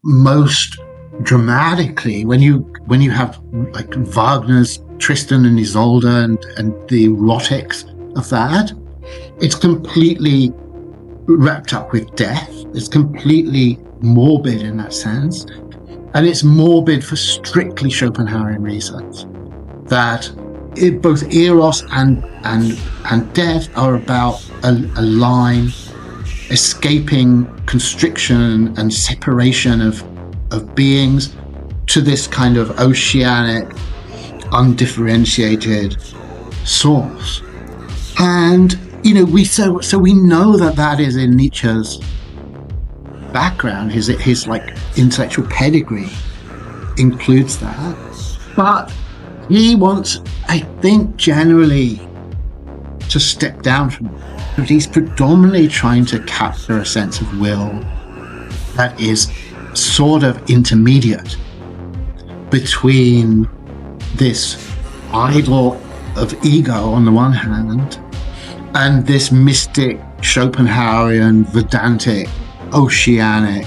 most dramatically when you have like Wagner's Tristan and Isolde and the erotics of that. It's completely wrapped up with death. It's completely morbid in that sense. And it's morbid for strictly Schopenhauerian reasons. That both Eros and death are about a line escaping constriction and separation of beings to this kind of oceanic, undifferentiated source. And we know that that is in Nietzsche's background. His like intellectual pedigree includes that, but he wants, I think, generally to step down from it. He's predominantly trying to capture a sense of will that is sort of intermediate between this idol of ego on the one hand and this mystic Schopenhauerian Vedantic oceanic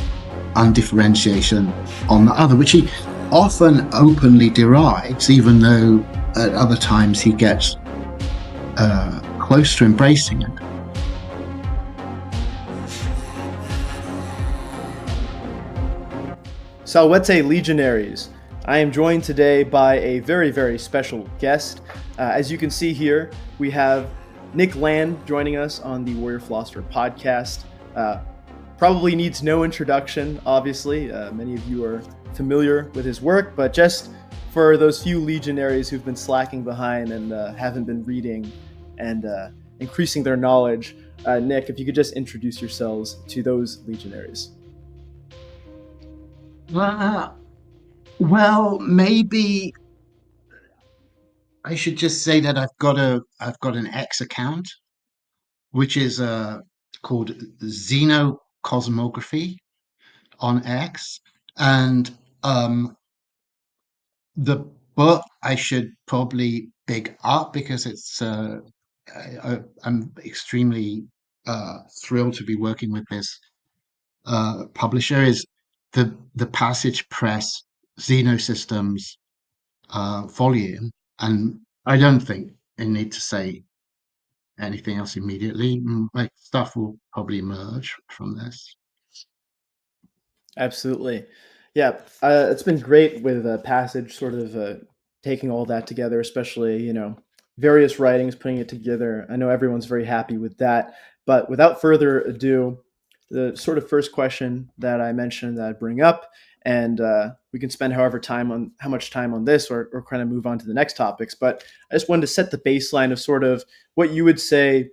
undifferentiation on the other, which he often openly derides, even though at other times he gets close to embracing it. Salvete Legionaries. I am joined today by a very, very special guest. As you can see here, we have Nick Land joining us on the Warrior Philosopher podcast. Probably needs no introduction, obviously. Many of you are familiar with his work, but just for those few legionaries who've been slacking behind and haven't been reading and increasing their knowledge, Nick, if you could just introduce yourselves to those legionaries. Well, maybe I should just say that I've got an X account, which is called Xenocosmography on X, and the book I should probably big up because I'm extremely thrilled to be working with this publisher. Is the Passage Press Xenosystems volume, and I don't think I need to say anything else immediately. Like stuff will probably emerge from this. Absolutely. Yeah, it's been great with Passage sort of taking all that together, especially, various writings, putting it together. I know everyone's very happy with that. But without further ado, the sort of first question that I mentioned that I'd bring up, and we can spend how much time on this or kind of move on to the next topics. But I just wanted to set the baseline of sort of what you would say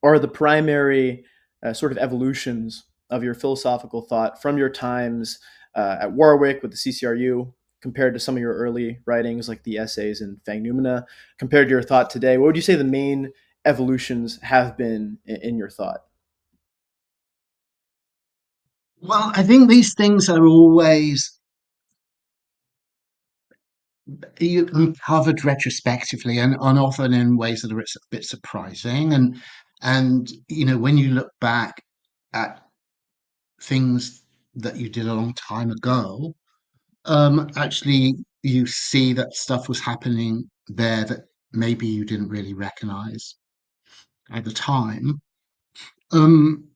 are the primary sort of evolutions of your philosophical thought from your times at Warwick with the CCRU compared to some of your early writings like the essays in Fang Numina, compared to your thought today? What would you say the main evolutions have been in your thought? Well, I think these things are always uncovered retrospectively and often in ways that are a bit surprising. And when you look back at things that you did a long time ago, actually you see that stuff was happening there that maybe you didn't really recognize at the time.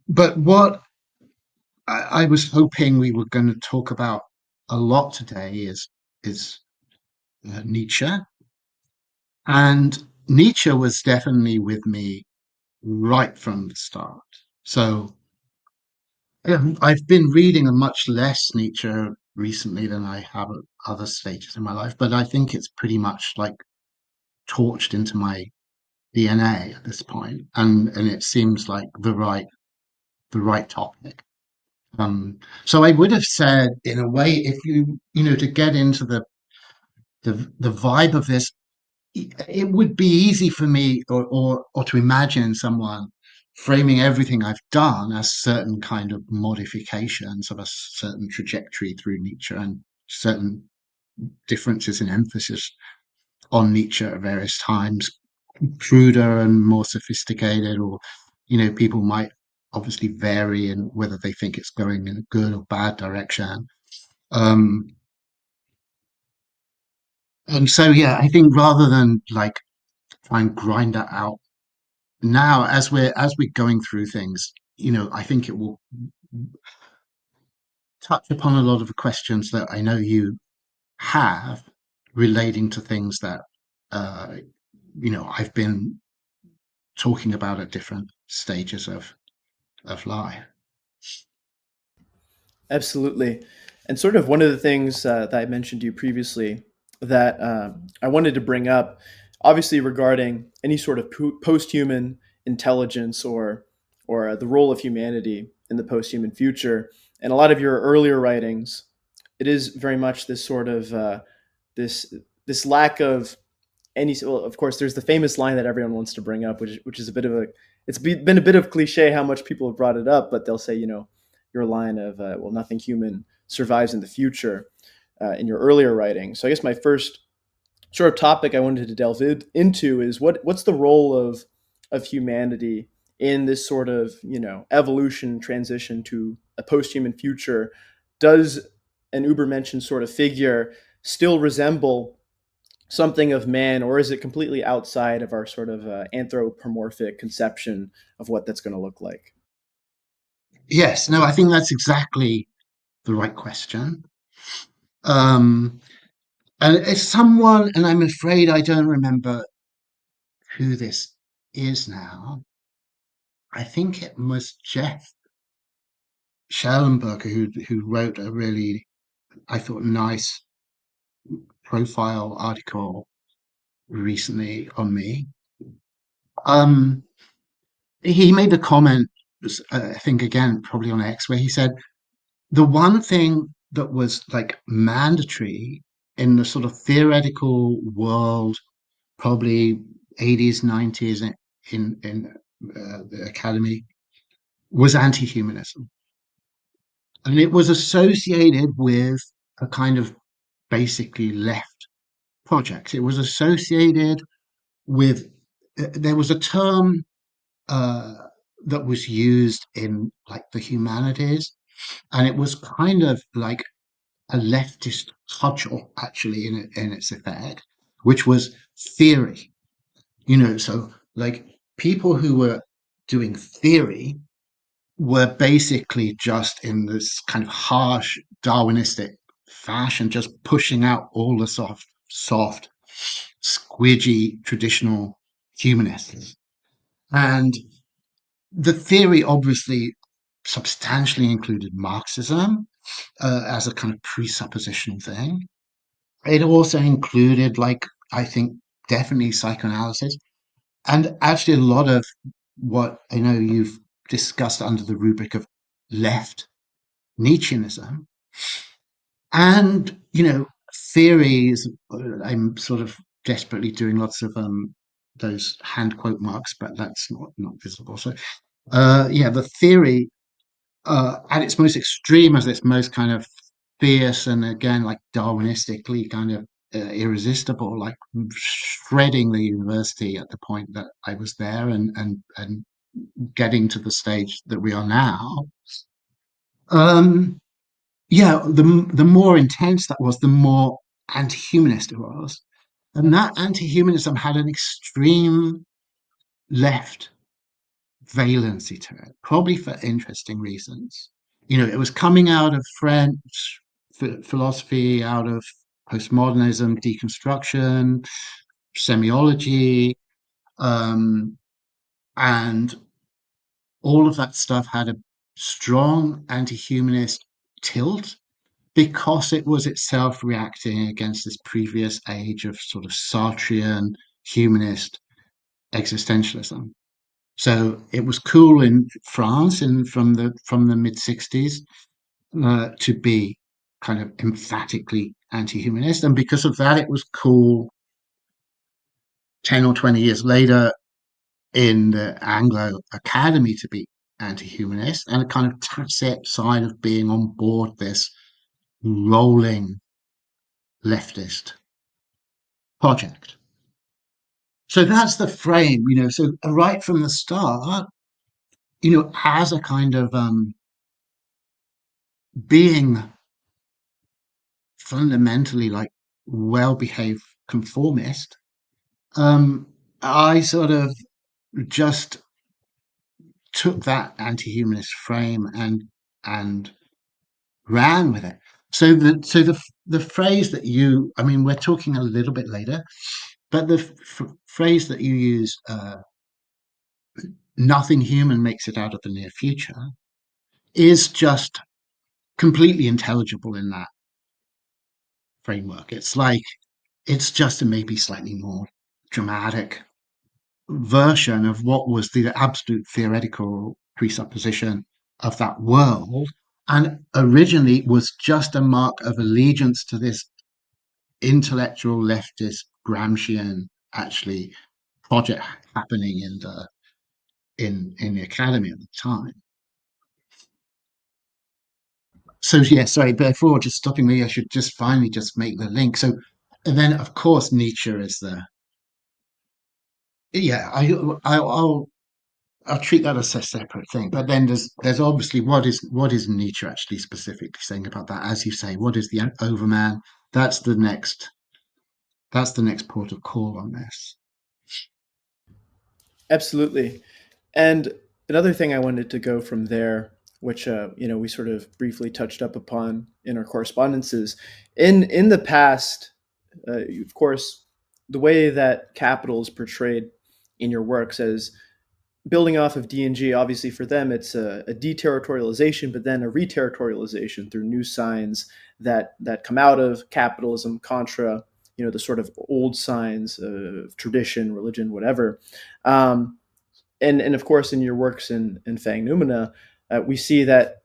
But what I was hoping we were going to talk about a lot today is Nietzsche. And Nietzsche was definitely with me right from the start. So I've been reading a much less Nietzsche recently than I have at other stages in my life, but I think it's pretty much like torched into my DNA at this point, and it seems like the right topic. So I would have said, in a way, if to get into the vibe of this, it would be easy for me or to imagine someone framing everything I've done as certain kind of modifications of a certain trajectory through Nietzsche and certain differences in emphasis on Nietzsche at various times, cruder and more sophisticated, or people might obviously vary in whether they think it's going in a good or bad direction. Um, and so, yeah, I think rather than like try and grind that out now, as we're going through things, I think it will touch upon a lot of the questions that I know you have relating to things that uh, I've been talking about at different stages of life. Absolutely. And sort of one of the things that I mentioned to you previously that I wanted to bring up, obviously regarding any sort of post-human intelligence or the role of humanity in the post-human future. And a lot of your earlier writings, it is very much this sort of this this lack of any. Well, of course, there's the famous line that everyone wants to bring up, which is a bit of a been a bit of cliche how much people have brought it up, but they'll say, your line of well, nothing human survives in the future in your earlier writing. So I guess my first sort of topic I wanted to delve into is what's the role of humanity in this sort of evolution transition to a post-human future. Does an Ubermensch sort of figure still resemble something of man, or is it completely outside of our sort of anthropomorphic conception of what that's going to look like? Yes, no, I think that's exactly the right question. Um, and it's someone, and I'm afraid I don't remember who this is now. I think it was Jeff Schellenberger who wrote a really, I thought, nice profile article recently on me. Um, he made a comment, I think again, probably on X, where he said the one thing that was like mandatory in the sort of theoretical world, probably 80s, 90s in the academy, was anti-humanism. And it was associated with a kind of basically left project. It was associated with, there was a term uh, that was used in like the humanities, and it was kind of like a leftist cudgel actually in its effect, which was theory. So like people who were doing theory were basically just in this kind of harsh Darwinistic fashion, just pushing out all the soft, squidgy traditional humanists. And the theory obviously substantially included Marxism as a kind of presuppositional thing. It also included, like, I think, definitely psychoanalysis, and actually a lot of what I know you've discussed under the rubric of left Nietzscheanism. And, theories, I'm sort of desperately doing lots of those hand quote marks, but that's not visible. So, yeah, the theory at its most extreme, as its most kind of fierce and again, like Darwinistically kind of irresistible, like shredding the university at the point that I was there and getting to the stage that we are now. Um, yeah, the more intense that was, the more anti-humanist it was, and that anti-humanism had an extreme left valency to it, probably for interesting reasons. It was coming out of French philosophy, out of postmodernism, deconstruction, semiology, um, and all of that stuff had a strong anti-humanist tilt because it was itself reacting against this previous age of sort of Sartrean humanist existentialism. So it was cool in France and from the mid 60s to be kind of emphatically anti-humanist, and because of that, it was cool 10 or 20 years later in the Anglo Academy to be anti-humanist, and a kind of tacit side of being on board this rolling leftist project. So that's the frame, So right from the start, as a kind of being fundamentally like well-behaved conformist, um, I sort of just took that anti-humanist frame and ran with it. So the phrase that you, I mean, we're talking a little bit later, but the phrase that you use, "nothing human makes it out of the near future," is just completely intelligible in that framework. It's like it's just a maybe slightly more dramatic version of what was the absolute theoretical presupposition of that world, and originally was just a mark of allegiance to this intellectual leftist Gramscian actually project happening in the academy at the time. So yeah, sorry, before just stopping me, I should just finally just make the link. So, and then of course Nietzsche is the yeah. I'll treat that as a separate thing. But then there's obviously what is Nietzsche actually specifically saying about that? As you say, what is the overman? That's the next that's the next port of call on this. Absolutely. And another thing I wanted to go from there, which we sort of briefly touched up upon in our correspondences, in the past, of course, the way that capital is portrayed in your works as building off of D&G, obviously for them it's a deterritorialization, but then a reterritorialization through new signs that come out of capitalism, contra, the sort of old signs of tradition, religion, whatever. Um, and of course, in your works in Fang Numina, we see that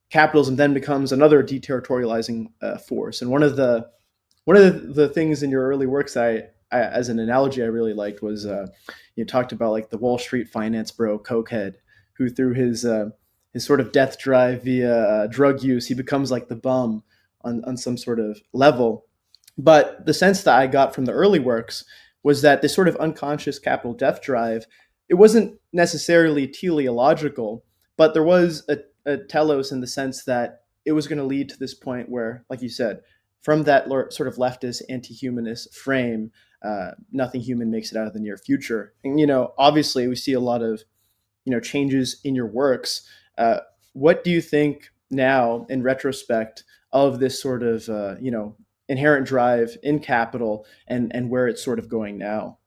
capitalism then becomes another deterritorializing force. And one of the things in your early works as an analogy I really liked was you talked about like the Wall Street finance bro cokehead who through his sort of death drive via drug use he becomes like the bum on some sort of level. But the sense that I got from the early works was that this sort of unconscious capital death drive, it wasn't necessarily teleological, but there was a telos in the sense that it was going to lead to this point where, like you said, from that sort of leftist anti-humanist frame, nothing human makes it out of the near future. And obviously, we see a lot of changes in your works. What do you think now, in retrospect, of this sort of inherent drive in capital and where it's sort of going now?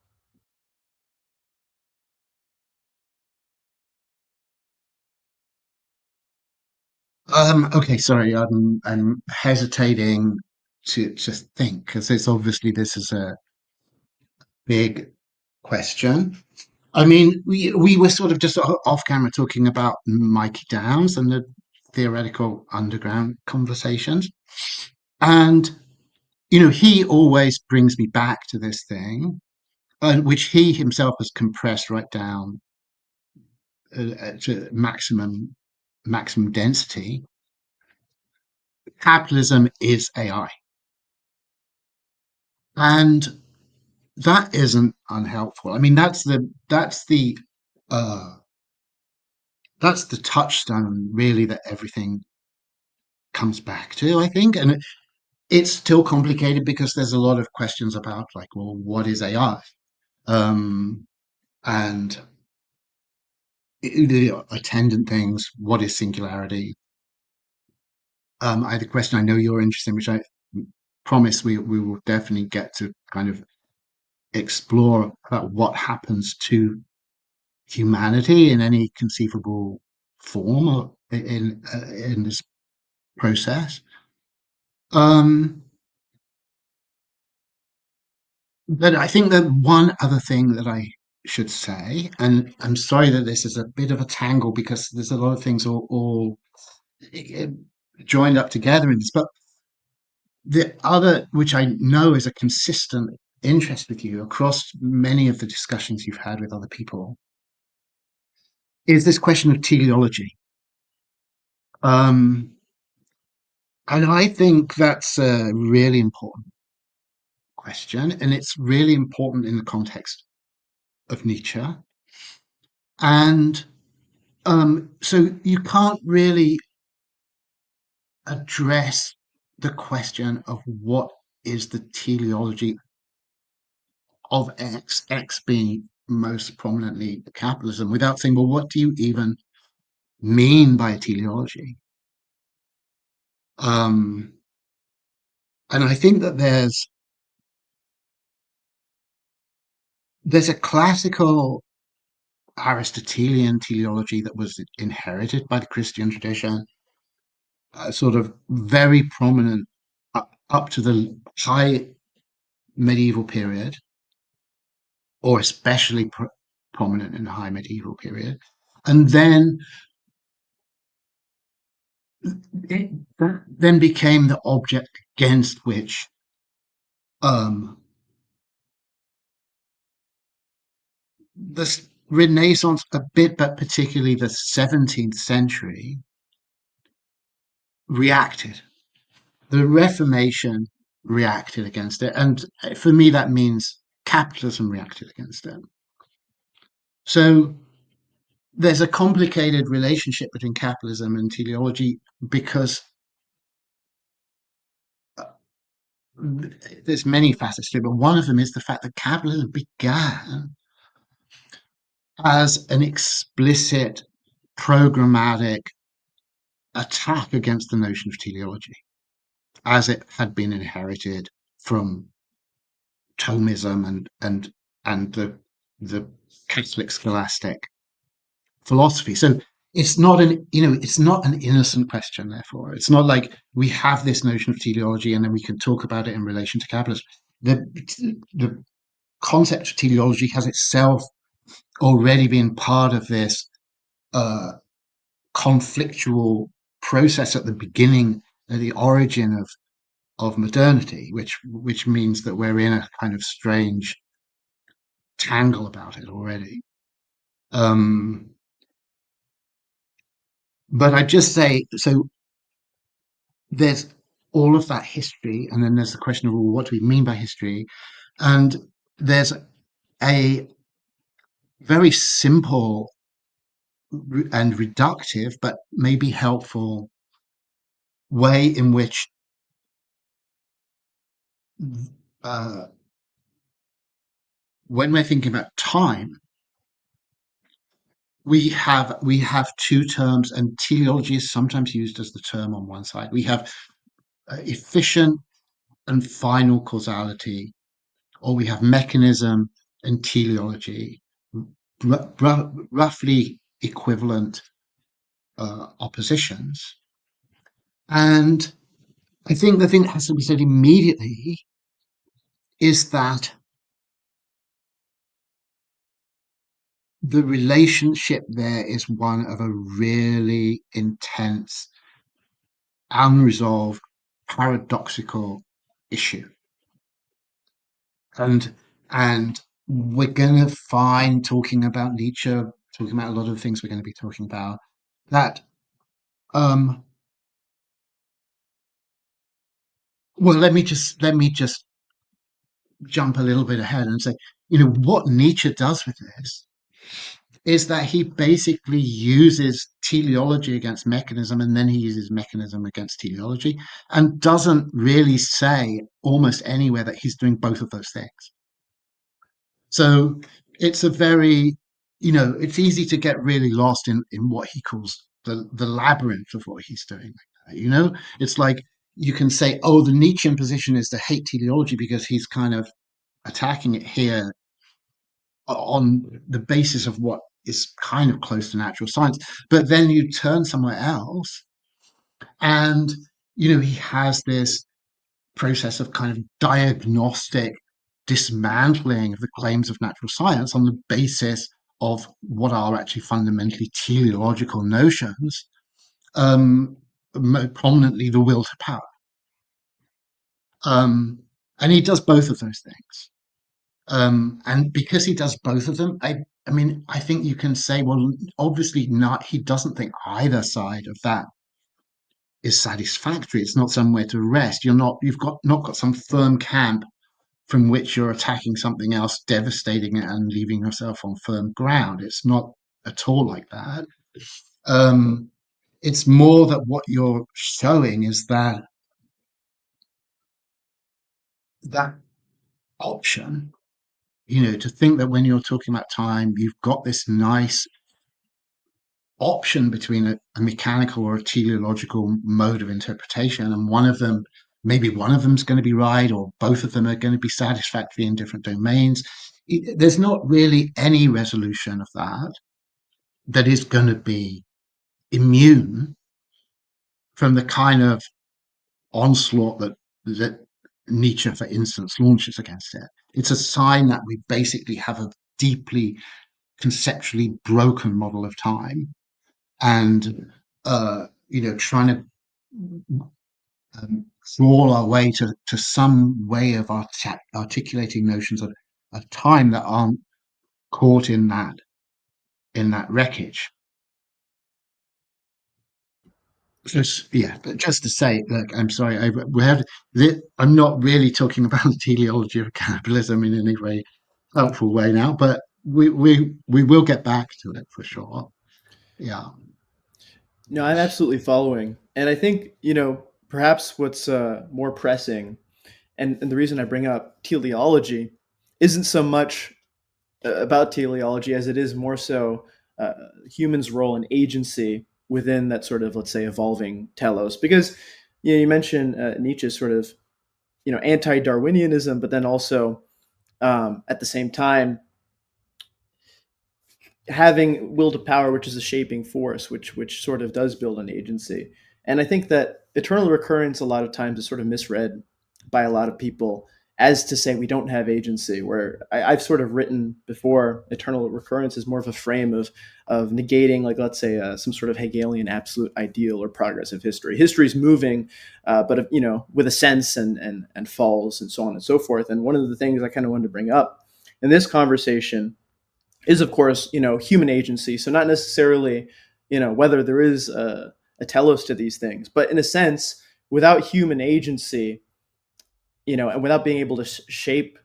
Okay, sorry, I'm hesitating to think because it's obviously this is a big question. I mean, we were sort of just off camera talking about Mikey Downs and the theoretical underground conversations, and he always brings me back to this thing, which he himself has compressed right down to maximum density. Capitalism is AI, and that isn't unhelpful. I mean, uh, that's the touchstone really that everything comes back to. I think, and it's still complicated because there's a lot of questions about like, well, what is AI? Um, and the attendant things. What is singularity? I had a question I know you're interested in, which I promise we will definitely get to kind of explore about what happens to humanity in any conceivable form or in this process. Um, but I think that one other thing that I should say, and I'm sorry that this is a bit of a tangle because there's a lot of things all eh, joined up together in this, but the other, which I know is a consistent interest with you across many of the discussions you've had with other people, is this question of teleology. Um, and I think that's a really important question, and it's really important in the context of Nietzsche. And so you can't really address. the question of what is the teleology of X, X being most prominently capitalism, without saying, well, what do you even mean by a teleology? Um, and I think that there's a classical Aristotelian teleology that was inherited by the Christian tradition, sort of very prominent up to the high medieval period, or especially prominent in the high medieval period. And then it that then became the object against which um, the Renaissance, a bit, but particularly the 17th century, reacted. The Reformation reacted against it. And for me, that means capitalism reacted against it. So there's a complicated relationship between capitalism and teleology because uh, there's many facets to it, but one of them is the fact that capitalism began as an explicit programmatic attack against the notion of teleology, as it had been inherited from Thomism and the Catholic scholastic philosophy. So it's not an innocent question. Therefore, it's not like we have this notion of teleology and then we can talk about it in relation to capitalism. The concept of teleology has itself already been part of this uh, conflictual process at the beginning, at the origin of modernity, which means that we're in a kind of strange tangle about it already. Um, but I just say so. There's all of that history, and then there's the question of, well, what do we mean by history? And there's a very simple and reductive, but maybe helpful way in which uh, when we're thinking about time, we have two terms, and teleology is sometimes used as the term on one side. We have efficient and final causality, or we have mechanism and teleology, roughly equivalent oppositions. And I think the thing that has to be said immediately is that the relationship there is one of a really intense, unresolved, paradoxical issue. And and we're gonna find, talking about Nietzsche, talking about a lot of the things we're going to be talking about, that um well, let me just jump a little bit ahead and say, what Nietzsche does with this is that he basically uses teleology against mechanism, and then he uses mechanism against teleology, and doesn't really say almost anywhere that he's doing both of those things. So it's a very, it's easy to get really lost in what he calls the labyrinth of what he's doing. It's like you can say, oh, the Nietzschean position is to hate teleology because he's kind of attacking it here on the basis of what is kind of close to natural science. But then you turn somewhere else, and he has this process of kind of diagnostic dismantling of the claims of natural science on the basis of what are actually fundamentally teleological notions, um, prominently the will to power. Um, and he does both of those things. And because he does both of them, I mean, I think you can say, well, obviously not. He doesn't think either side of that is satisfactory. It's not somewhere to rest. You've not got some firm camp from which you're attacking something else, devastating it, and leaving yourself on firm ground. It's not at all like that. Um, it's more that what you're showing is that that option, to think that when you're talking about time, you've got this nice option between a mechanical or a teleological mode of interpretation, and maybe one of them's going to be right, or both of them are going to be satisfactory in different domains. There's not really any resolution of that is going to be immune from the kind of onslaught that Nietzsche, for instance, launches against it. It's a sign that we basically have a deeply conceptually broken model of time, and trying to crawl our way to some way of articulating notions of time that aren't caught in that wreckage. Yeah, but just to say, look, I'm sorry, I'm not really talking about the teleology of capitalism in any way helpful way now, but we will get back to it for sure. Yeah. No, I'm absolutely following, and I think perhaps what's more pressing, and the reason I bring up teleology isn't so much about teleology as it is more so uh, humans' role and agency within that sort of, let's say, evolving telos. Because you mentioned Nietzsche's sort of anti-Darwinianism, but then also at the same time having will to power, which is a shaping force, which sort of does build an agency. And I think that eternal recurrence a lot of times is sort of misread by a lot of people as to say we don't have agency. Where I've sort of written before, eternal recurrence is more of a frame of negating, like let's say some sort of Hegelian absolute ideal or progressive history. History is moving, but with a sense and falls and so on and so forth. And one of the things I kind of wanted to bring up in this conversation is of course human agency, so not necessarily whether there is a telos to these things, but in a sense without human agency, and without being able to shape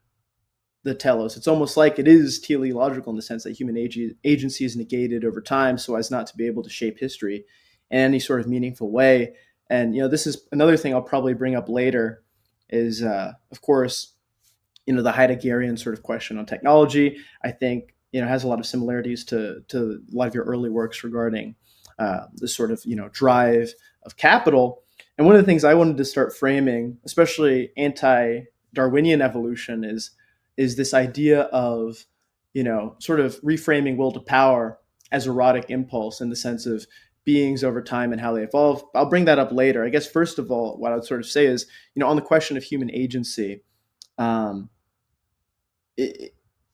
the telos, it's almost like it is teleological in the sense that human agency is negated over time so as not to be able to shape history in any sort of meaningful way. And this is another thing I'll probably bring up later is of course the Heideggerian sort of question on technology. I think has a lot of similarities to a lot of your early works regarding this sort of drive of capital. And one of the things I wanted to start framing, especially anti-Darwinian evolution, is this idea of sort of reframing will to power as erotic impulse in the sense of beings over time and how they evolve. I'll bring that up later. I guess first of all, what I would sort of say is on the question of human agency. Um, it,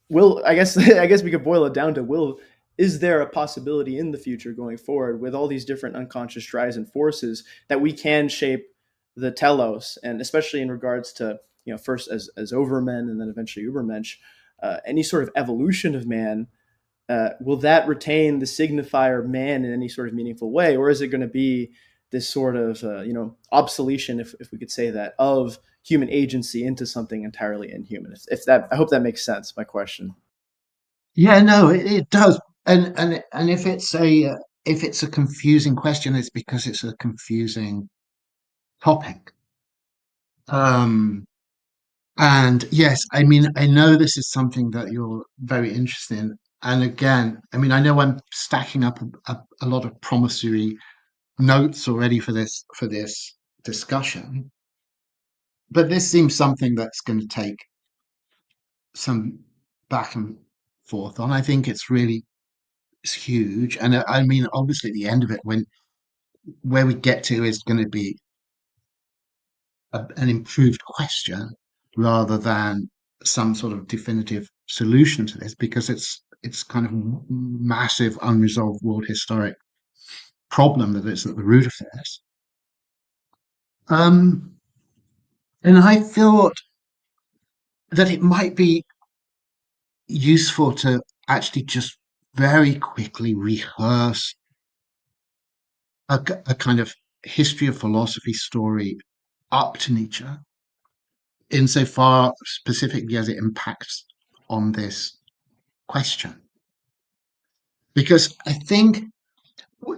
will I guess I guess we could boil it down to will is there a possibility in the future going forward with all these different unconscious drives and forces that we can shape the telos, and especially in regards to first as overmen and then eventually ubermensch, any sort of evolution of man, will that retain the signifier man in any sort of meaningful way, or is it going to be this sort of obsolescence, if we could say that, of human agency into something entirely inhuman? If that, I hope that makes sense. My question. Yeah, no, it does. And if it's a confusing question, it's because it's a confusing topic. Um, and yes, I mean, I know this is something that you're very interested in. And again, I mean, I know I'm stacking up a lot of promissory notes already for this discussion, but this seems something that's going to take some back and forth on. I think it's huge, and I mean, obviously, the end of it, where we get to, is going to be an improved question rather than some sort of definitive solution to this, because it's kind of massive unresolved world historic problem that is at the root of this. Um, and I thought that it might be useful to actually just very quickly rehearse a kind of history of philosophy story up to Nietzsche, insofar specifically as it impacts on this question. Because I think,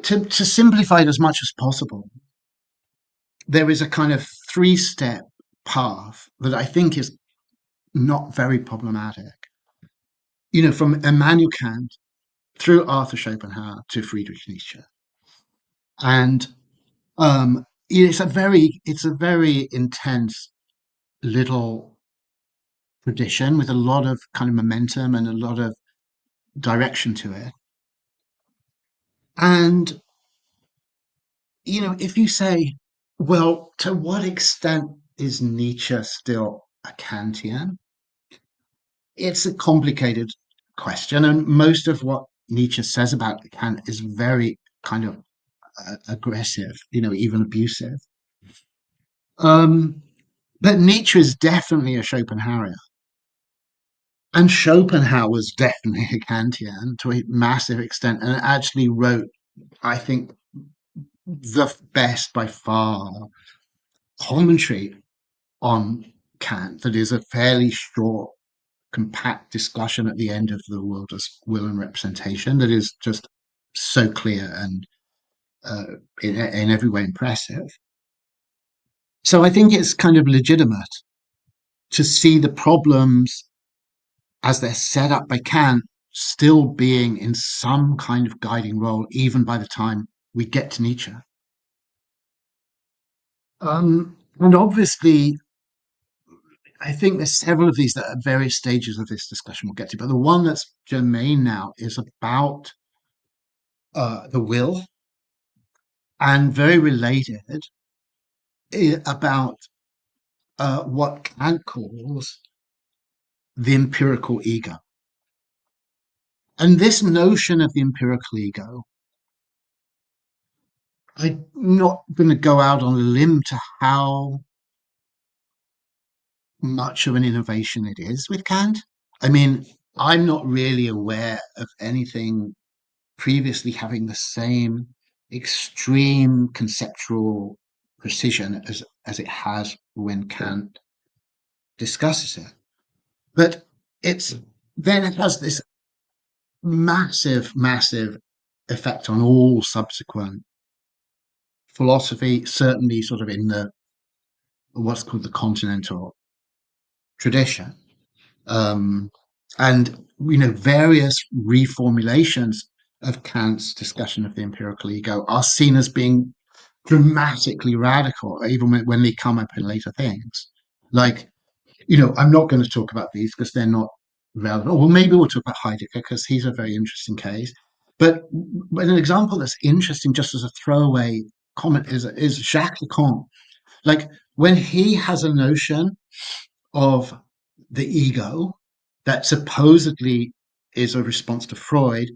to simplify it as much as possible, there is a kind of three-step path that I think is not very problematic. From Immanuel Kant through Arthur Schopenhauer to Friedrich Nietzsche. And it's a very intense little tradition with a lot of kind of momentum and a lot of direction to it. And if you say, well, to what extent is Nietzsche still a Kantian? It's a complicated question, and most of what Nietzsche says about Kant is very kind of aggressive, even abusive. Um, but Nietzsche is definitely a Schopenhauerian, and Schopenhauer was definitely a Kantian to a massive extent, and actually wrote, I think, the best by far commentary on Kant that is a fairly short, compact discussion at the end of the world as will and representation that is just so clear and uh, in every way impressive. So I think it's kind of legitimate to see the problems as they're set up by Kant still being in some kind of guiding role, even by the time we get to Nietzsche. And obviously, I think there's several of these that at various stages of this discussion we'll get to, but the one that's germane now is about the will, and very related about what Kant calls the empirical ego. And this notion of the empirical ego, I'm not going to go out on a limb to how much of an innovation it is with Kant. I mean, I'm not really aware of anything previously having the same extreme conceptual precision as it has when Kant discusses it. But it's then it has this massive, massive effect on all subsequent philosophy, certainly sort of in the what's called the continental tradition. Um, and various reformulations of Kant's discussion of the empirical ego are seen as being dramatically radical, even when they come up in later things. Like, I'm not going to talk about these because they're not relevant. Or well, maybe we'll talk about Heidegger because he's a very interesting case. But an example that's interesting, just as a throwaway comment, is Jacques Lacan. Like when he has a notion of the ego that supposedly is a response to Freud,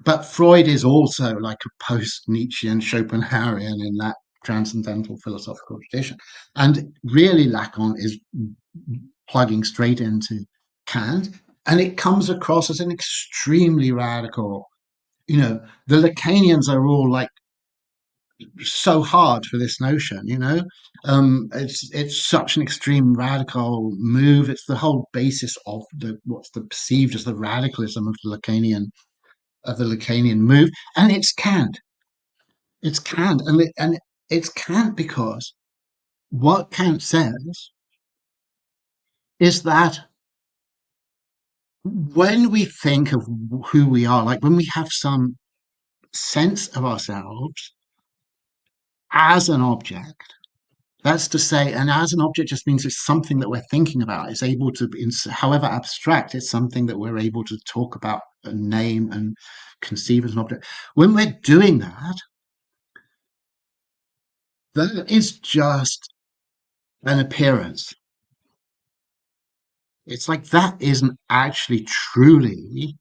but Freud is also like a post Nietzschean Schopenhauerian in that transcendental philosophical tradition. And really, Lacan is plugging straight into Kant, and it comes across as an extremely radical. The Lacanians are all like so hard for this notion. It's such an extreme radical move. It's the whole basis of the what's the perceived as the radicalism of the Lacanian move, and it's Kant. It's Kant, and it's Kant because what Kant says is that when we think of who we are, like when we have some sense of ourselves as an object, that's to say, and as an object just means it's something that we're thinking about. It's able to, however abstract, it's something that we're able to talk about and name and conceive as an object. When we're doing that, that is just an appearance. It's like that isn't actually truly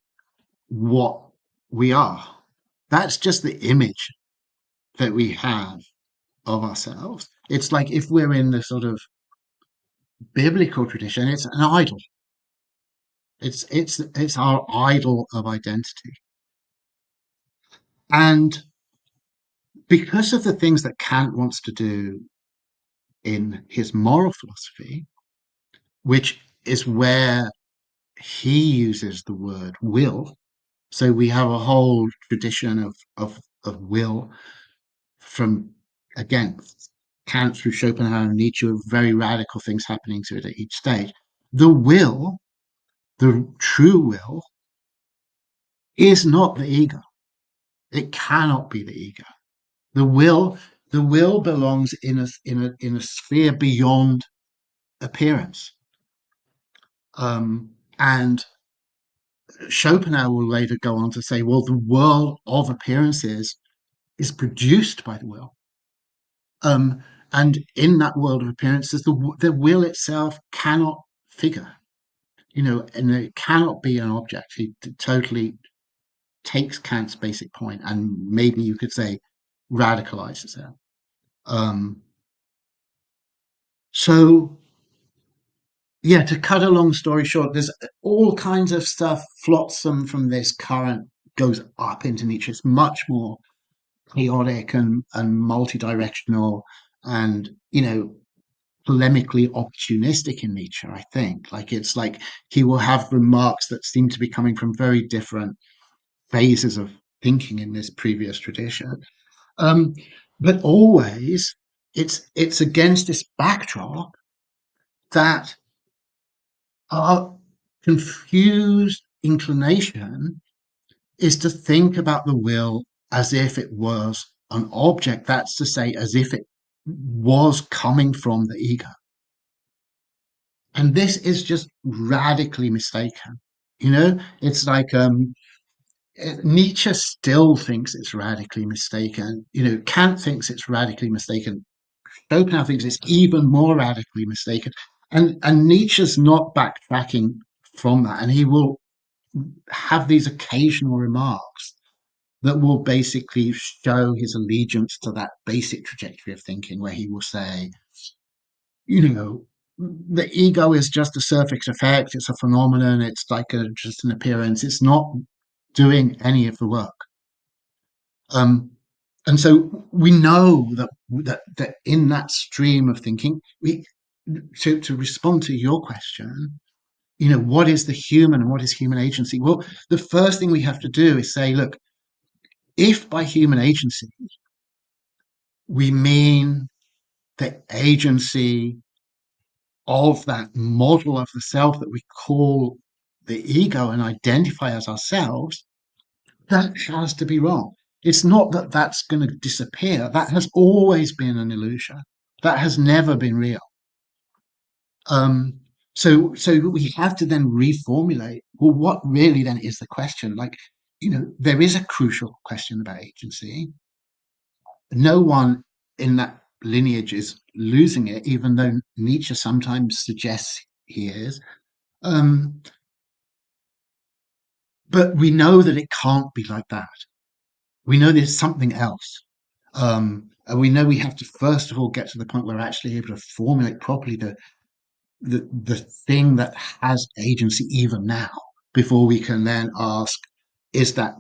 what we are. That's just the image that we have of ourselves. It's like if we're in the sort of biblical tradition, it's an idol. It's our idol of identity. And because of the things that Kant wants to do in his moral philosophy, which is where he uses the word will. So we have a whole tradition of will from, again, Kant through Schopenhauer and Nietzsche, very radical things happening to it at each stage. The will, the true will, is not the ego. It cannot be the ego. The will, the will belongs in a sphere beyond appearance. And Schopenhauer will later go on to say, well, the world of appearances is produced by the will. Um, and in that world of appearances, the will itself cannot figure, and it cannot be an object. He totally takes Kant's basic point and maybe you could say radicalizes it. Um, so, yeah, to cut a long story short, there's all kinds of stuff flotsam from this current goes up into Nietzsche. It's much more chaotic and multi-directional and polemically opportunistic in Nietzsche, I think. Like it's like he will have remarks that seem to be coming from very different phases of thinking in this previous tradition. Um, but always it's against this backdrop that our confused inclination is to think about the will as if it was an object. That's to say, as if it was coming from the ego. And this is just radically mistaken. It's like Nietzsche still thinks it's radically mistaken. Kant thinks it's radically mistaken. Schopenhauer thinks it's even more radically mistaken. And Nietzsche's not backtracking from that. And he will have these occasional remarks that will basically show his allegiance to that basic trajectory of thinking, where he will say, you know, the ego is just a surface effect, it's a phenomenon, it's like just an appearance, it's not doing any of the work. Um, and so we know that in that stream of thinking, to respond to your question, what is the human and what is human agency? Well, the first thing we have to do is say, look, if by human agency we mean the agency of that model of the self that we call the ego and identify as ourselves, that has to be wrong. It's not that that's going to disappear. That has always been an illusion. That has never been real. Um, so we have to then reformulate. Well, what really then is the question? Like, there is a crucial question about agency. No one in that lineage is losing it, even though Nietzsche sometimes suggests he is. Um, but we know that it can't be like that. We know there's something else. And we know we have to first of all get to the point where we're actually able to formulate properly the thing that has agency even now, before we can then ask, is that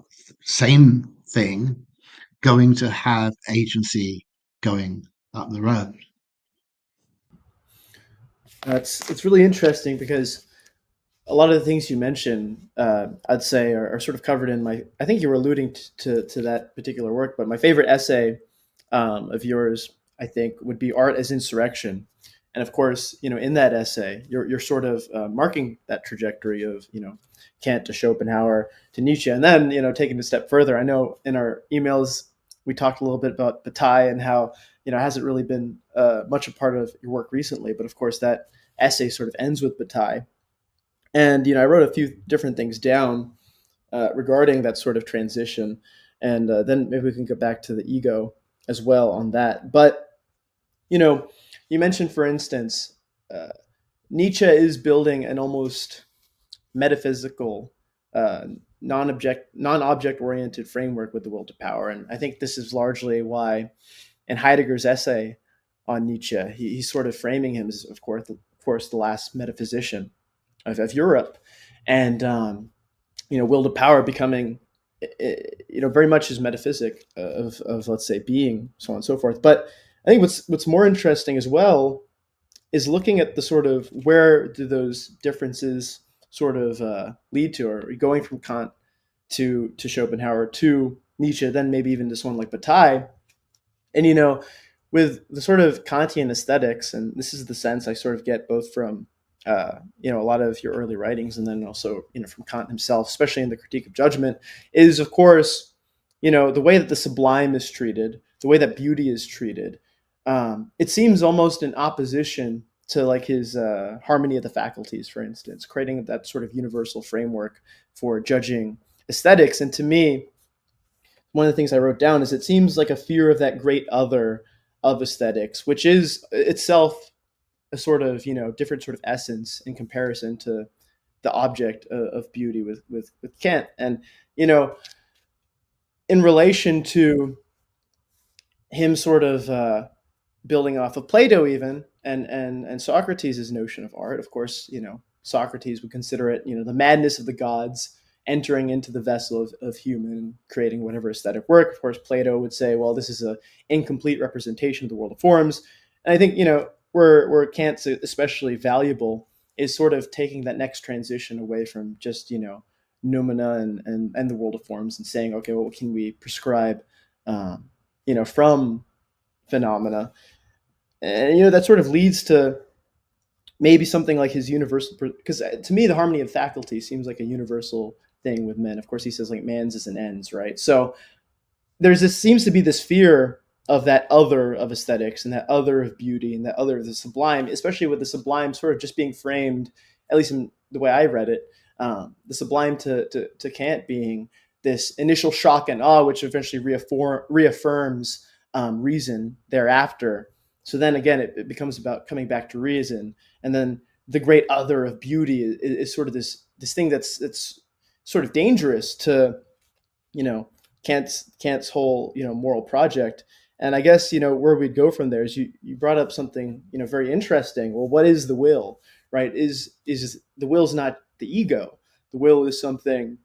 same thing going to have agency going up the road? It's really interesting because a lot of the things you mentioned, I'd say, are sort of covered in my. I think you were alluding to that particular work, but my favorite essay of yours, I think, would be "Art as Insurrection," and of course, in that essay, you're sort of marking that trajectory of Kant to Schopenhauer to Nietzsche, and then taking a step further. I know in our emails we talked a little bit about Bataille and how it hasn't really been much a part of your work recently, but of course that essay sort of ends with Bataille. And I wrote a few different things down regarding that sort of transition, and then maybe we can go back to the ego as well on that. But you know, you mentioned, for instance, uh, Nietzsche is building an almost metaphysical, uh, non-object oriented framework with the will to power, and I think this is largely why, in Heidegger's essay on Nietzsche, he's sort of framing him as, of course, the last metaphysician of Europe, and will to power becoming very much his metaphysic of let's say being, so on and so forth. But I think what's more interesting as well is looking at the sort of where do those differences sort of lead to, or going from Kant to Schopenhauer to Nietzsche, then maybe even to someone like Bataille. And with the sort of Kantian aesthetics, and this is the sense I sort of get both from a lot of your early writings, and then also from Kant himself, especially in the Critique of Judgment, is of course the way that the sublime is treated, the way that beauty is treated. It seems almost in opposition to like his harmony of the faculties, for instance, creating that sort of universal framework for judging aesthetics. And to me, one of the things I wrote down is it seems like a fear of that great other of aesthetics, which is itself a sort of different sort of essence in comparison to the object of beauty with Kant. And you know in relation to him sort of building off of Plato even and Socrates' notion of art. Of course, Socrates would consider it, the madness of the gods entering into the vessel of human, creating whatever aesthetic work. Of course, Plato would say, well, this is an incomplete representation of the world of forms. And I think, where Kant's especially valuable is sort of taking that next transition away from just, noumena and the world of forms and saying, okay, well, what can we prescribe, from phenomena? And that sort of leads to maybe something like his universal, because to me the harmony of faculty seems like a universal thing with men. Of course, he says like man's is an ends, right? So there's this seems to be this fear of that other of aesthetics and that other of beauty and that other of the sublime, especially with the sublime sort of just being framed, at least in the way I read it, the sublime to Kant being this initial shock and awe, which eventually reaffirms reason thereafter. So then again, it becomes about coming back to reason, and then the great other of beauty is sort of this thing that's sort of dangerous to you know Kant's whole moral project. And I guess where we'd go from there is you brought up something very interesting. Well, what is the will, right? Is the will's not the ego. The will is something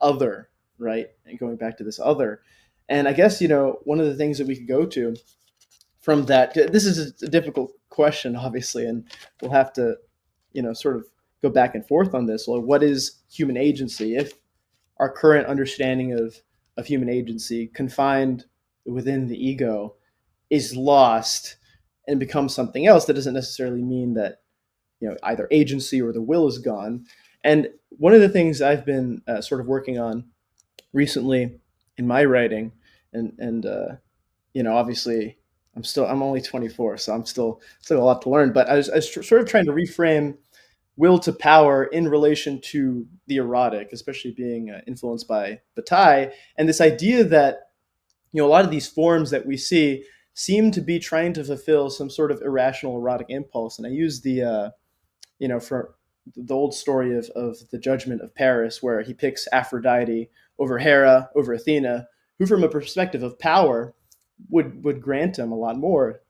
other, right? And going back to this other, and I guess one of the things that we could go to from that. This is a difficult question, obviously, and we'll have to sort of go back and forth on this. Well, what is human agency? If our current understanding of human agency confined within the ego is lost and becomes something else, that doesn't necessarily mean that either agency or the will is gone. And one of the things I've been sort of working on recently in my writing, and obviously I'm only 24, so I'm still a lot to learn. But I was sort of trying to reframe will to power in relation to the erotic, especially being influenced by Bataille, and this idea that a lot of these forms that we see seem to be trying to fulfill some sort of irrational erotic impulse. And I use for the old story of the Judgment of Paris, where he picks Aphrodite over Hera, over Athena, who, from a perspective of power, would grant him a lot more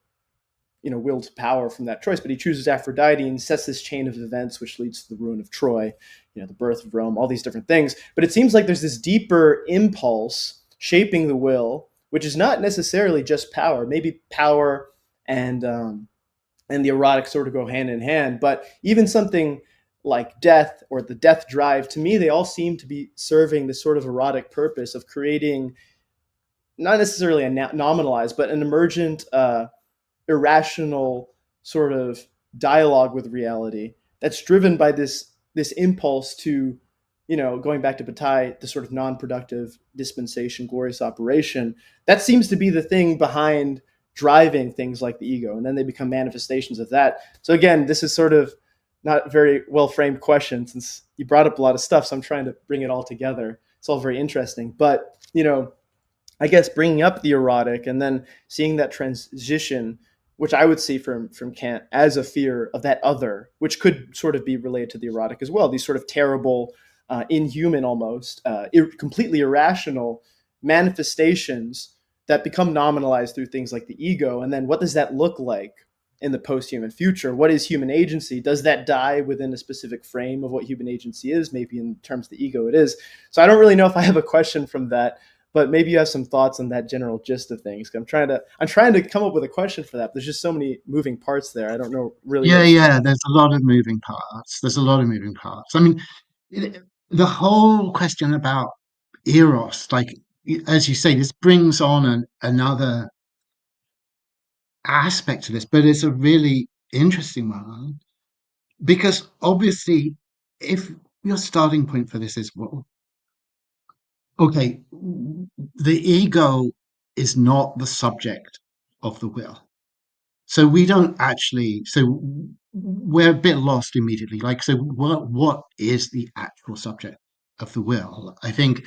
will to power from that choice. But he chooses Aphrodite and sets this chain of events which leads to the ruin of Troy, the birth of Rome, all these different things. But it seems like there's this deeper impulse shaping the will, which is not necessarily just power. Maybe power and the erotic sort of go hand in hand, but even something like death or the death drive, to me, they all seem to be serving this sort of erotic purpose of creating not necessarily a nominalized, but an emergent irrational sort of dialogue with reality that's driven by this impulse to going back to Bataille, the sort of non-productive dispensation, glorious operation. That seems to be the thing behind driving things like the ego, and then they become manifestations of that. So again, this is sort of not a very well framed question, since you brought up a lot of stuff, so I'm trying to bring it all together. It's all very interesting, but I guess bringing up the erotic and then seeing that transition, which I would see from Kant as a fear of that other, which could sort of be related to the erotic as well. These sort of terrible, inhuman, almost completely irrational manifestations that become nominalized through things like the ego. And then what does that look like in the post-human future? What is human agency? Does that die within a specific frame of what human agency is? Maybe in terms of the ego it is. So I don't really know if I have a question from that, but maybe you have some thoughts on that general gist of things. I'm trying to come up with a question for that. But there's just so many moving parts there. I don't know really Yeah, what. yeah, there's a lot of moving parts. There's a lot of moving parts. I mean, the whole question about Eros, like as you say, this brings on another aspect to this, but it's a really interesting one. because obviously, if your starting point for this is, well, okay, the ego is not the subject of the will. So we don't actually, so we're a bit lost immediately. Like, so what is the actual subject of the will? I think,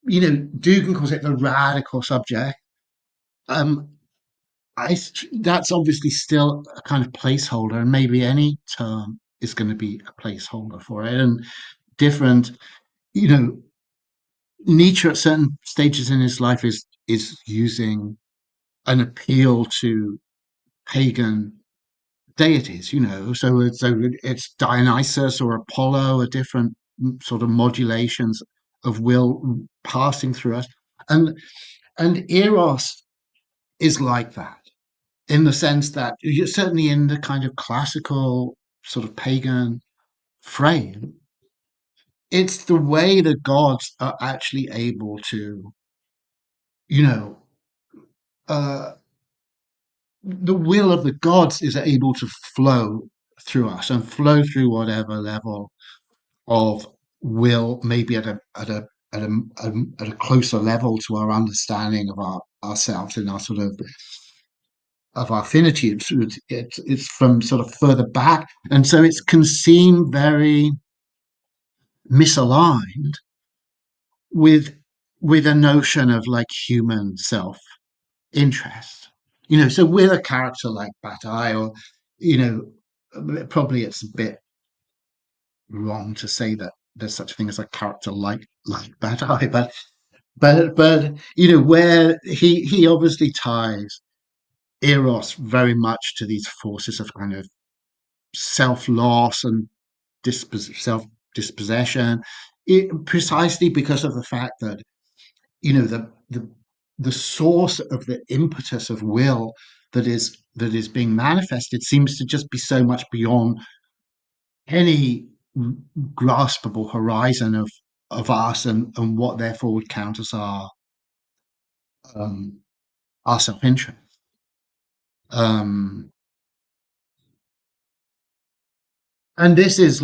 Dugan calls it the radical subject. Um, that's obviously still a kind of placeholder, and maybe any term is going to be a placeholder for it. And different, you know, Nietzsche at certain stages in his life is using an appeal to pagan deities, so it's Dionysus or Apollo, a different sort of modulations of will passing through us, and Eros is like that in the sense that certainly in the kind of classical sort of pagan frame, it's the way the gods are actually able to, you know, uh, the will of the gods is able to flow through us and flow through whatever level of will, maybe at a closer level to our understanding of ourselves and our sort of our affinity. It's from sort of further back, and so it can seem very misaligned with a notion of like human self interest. So with a character like Bataille, or you probably it's a bit wrong to say that there's such a thing as a character like Bataille, but where he obviously ties Eros very much to these forces of kind of self loss and self dispossession, precisely because of the fact that the source of the impetus of will that is being manifested seems to just be so much beyond any graspable horizon of us, and what therefore would count as um, our self-interest. Um, and this is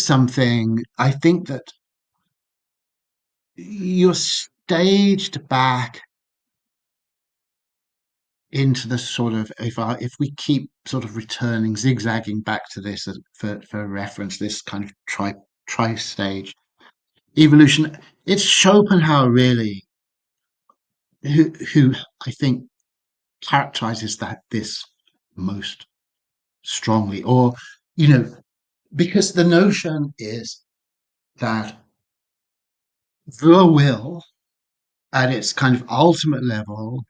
something I think that you're staged back into the sort of, if we keep sort of returning, zigzagging back to this for reference, this kind of tri stage evolution. It's Schopenhauer really who I think characterizes this most strongly, or you know, because the notion is that the will at its kind of ultimate level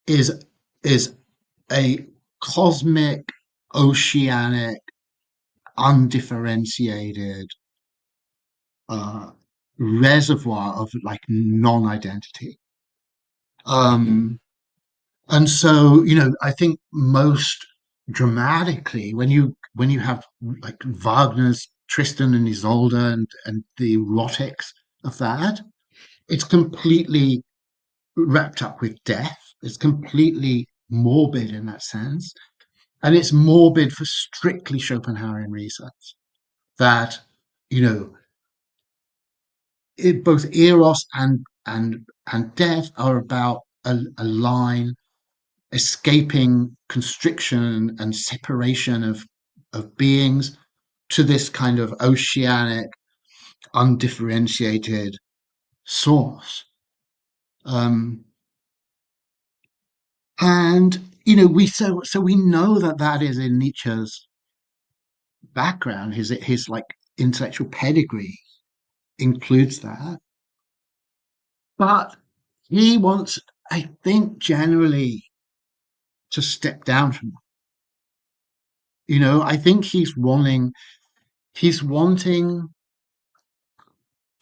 is a cosmic, oceanic, undifferentiated uh, reservoir of like non-identity. Um, and so, I think most dramatically, when you have like Wagner's Tristan and Isolde and the erotics of that, it's completely wrapped up with death. It's completely morbid in that sense, and it's morbid for strictly Schopenhauerian reasons. That you know, both eros and death are about a line escaping constriction and separation of beings to this kind of oceanic, undifferentiated source. Um, and we we know that is in Nietzsche's background. His like intellectual pedigree includes that, but he wants, I think, generally to step down from that. I think he's wanting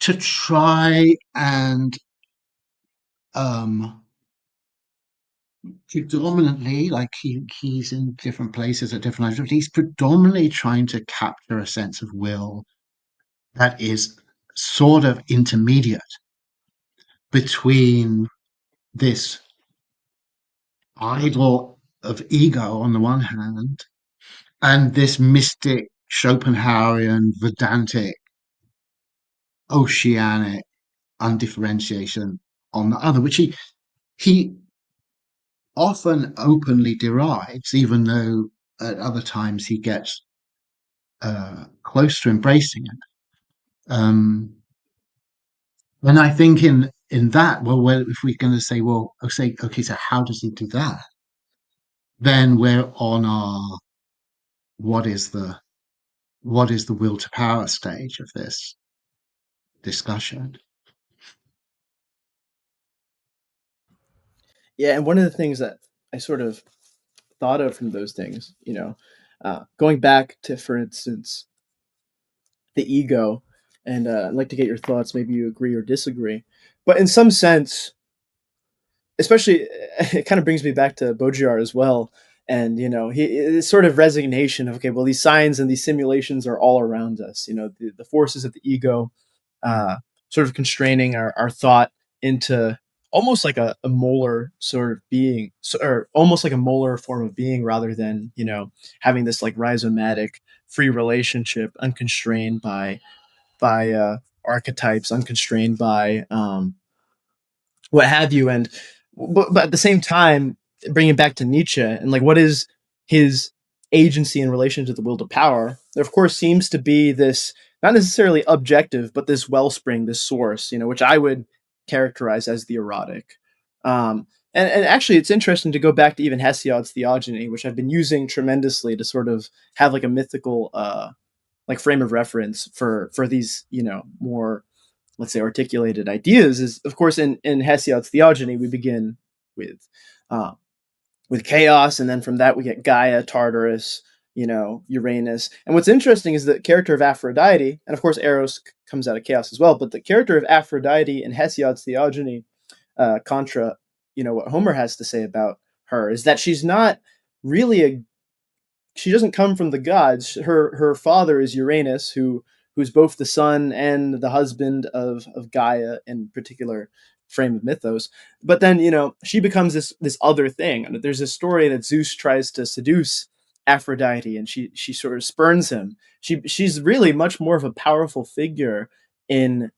to try and um predominantly, like he's in different places at different times, but he's predominantly trying to capture a sense of will that is sort of intermediate between this idol of ego on the one hand and this mystic Schopenhauerian Vedantic oceanic undifferentiation on the other, which he often openly derides, even though at other times he gets close to embracing it. And I think in that, well, if we're going to say, well, I'll say, okay, so how does he do that? Then we're on our what is the what is the will to power stage of this discussion. Yeah, and one of the things that I sort of thought of from those things, going back to, for instance, the ego, and I'd like to get your thoughts. Maybe you agree or disagree, but in some sense, especially, it kind of brings me back to Baudrillard as well. And his sort of resignation of, okay, well, these signs and these simulations are all around us. The forces of the ego, uh, sort of constraining our thought into almost like a molar sort of being, or almost like a molar form of being, rather than having this like rhizomatic free relationship, unconstrained by archetypes, unconstrained by what have you. And but at the same time, bring it back to Nietzsche and like, what is his agency in relation to the will to power? There, of course, seems to be this not necessarily objective, but this wellspring, this source, which I would characterize as the erotic. And actually, it's interesting to go back to even Hesiod's theogony, which I've been using tremendously to sort of have like a mythical like frame of reference for these more, let's say, articulated ideas. Is, of course, in Hesiod's theogony we begin with uh, with chaos, and then from that we get Gaia, Tartarus, Uranus. And what's interesting is the character of Aphrodite, and of course Eros comes out of chaos as well, but the character of Aphrodite in Hesiod's theogony, contra, what Homer has to say about her, is that she's not really a she doesn't come from the gods. Her father is Uranus, who's both the son and the husband of Gaia in particular frame of mythos. But then she becomes this other thing. And there's a story that Zeus tries to seduce Aphrodite, and she sort of spurns him. She's really much more of a powerful figure in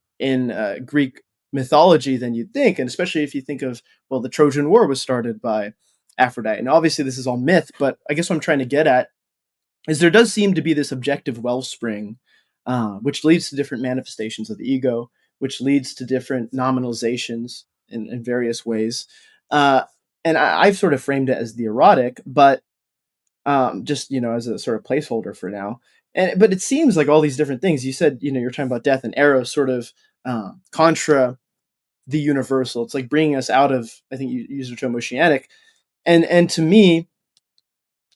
Greek mythology than you'd think, and especially if you think of, well, the Trojan War was started by Aphrodite. And obviously this is all myth, but I guess what I'm trying to get at is there does seem to be this objective wellspring, which leads to different manifestations of the ego, which leads to different nominalizations in various ways. Uh, and I've sort of framed it as the erotic, but just as a sort of placeholder for now. And but it seems like all these different things you said, you're talking about death and eros, sort of contra the universal. It's like bringing us out of, I think you used the term oceanic, and to me,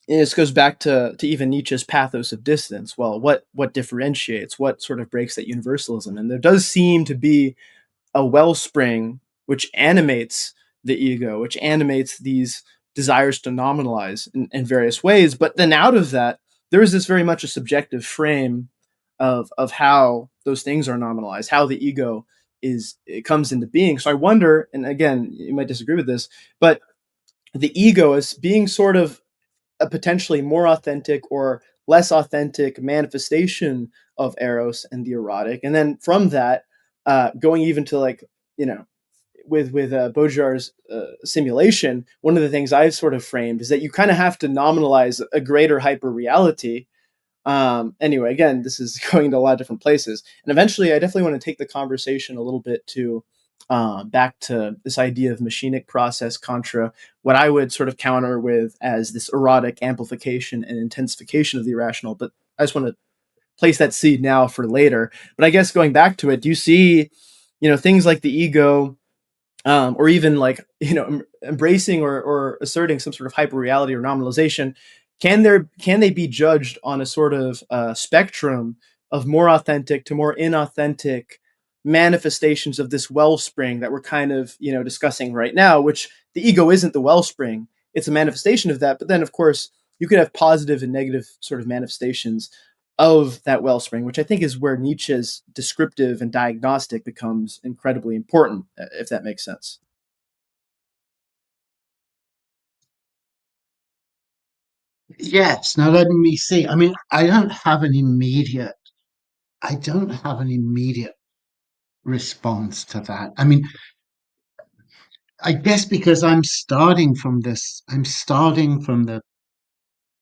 this goes back to even Nietzsche's pathos of distance. Well, what differentiates, what sort of breaks that universalism? And there does seem to be a wellspring which animates the ego, which animates these desires to nominalize in various ways. But then out of that, there is this very much a subjective frame of how those things are nominalized, how the ego it comes into being. So I wonder, and again, you might disagree with this, but the ego is being sort of a potentially more authentic or less authentic manifestation of eros and the erotic, and then from that, going even to like with Baudrillard's simulation, one of the things I've sort of framed is that you kind of have to nominalize a greater hyper reality. Anyway, again, this is going to a lot of different places, and eventually, I definitely want to take the conversation a little bit to back to this idea of machinic process contra what I would sort of counter with as this erotic amplification and intensification of the irrational. But I just want to place that seed now for later. But I guess going back to it, do you see, things like the ego, or even like embracing or asserting some sort of hyper reality or nominalization, can they be judged on a sort of spectrum of more authentic to more inauthentic manifestations of this wellspring that we're kind of discussing right now, which the ego isn't the wellspring, it's a manifestation of that. But then of course you could have positive and negative sort of manifestations of that wellspring, which I think is where Nietzsche's descriptive and diagnostic becomes incredibly important, if that makes sense. Yes. Now let me see. I mean, I don't have an immediate response to that. I mean, I guess because I'm starting from the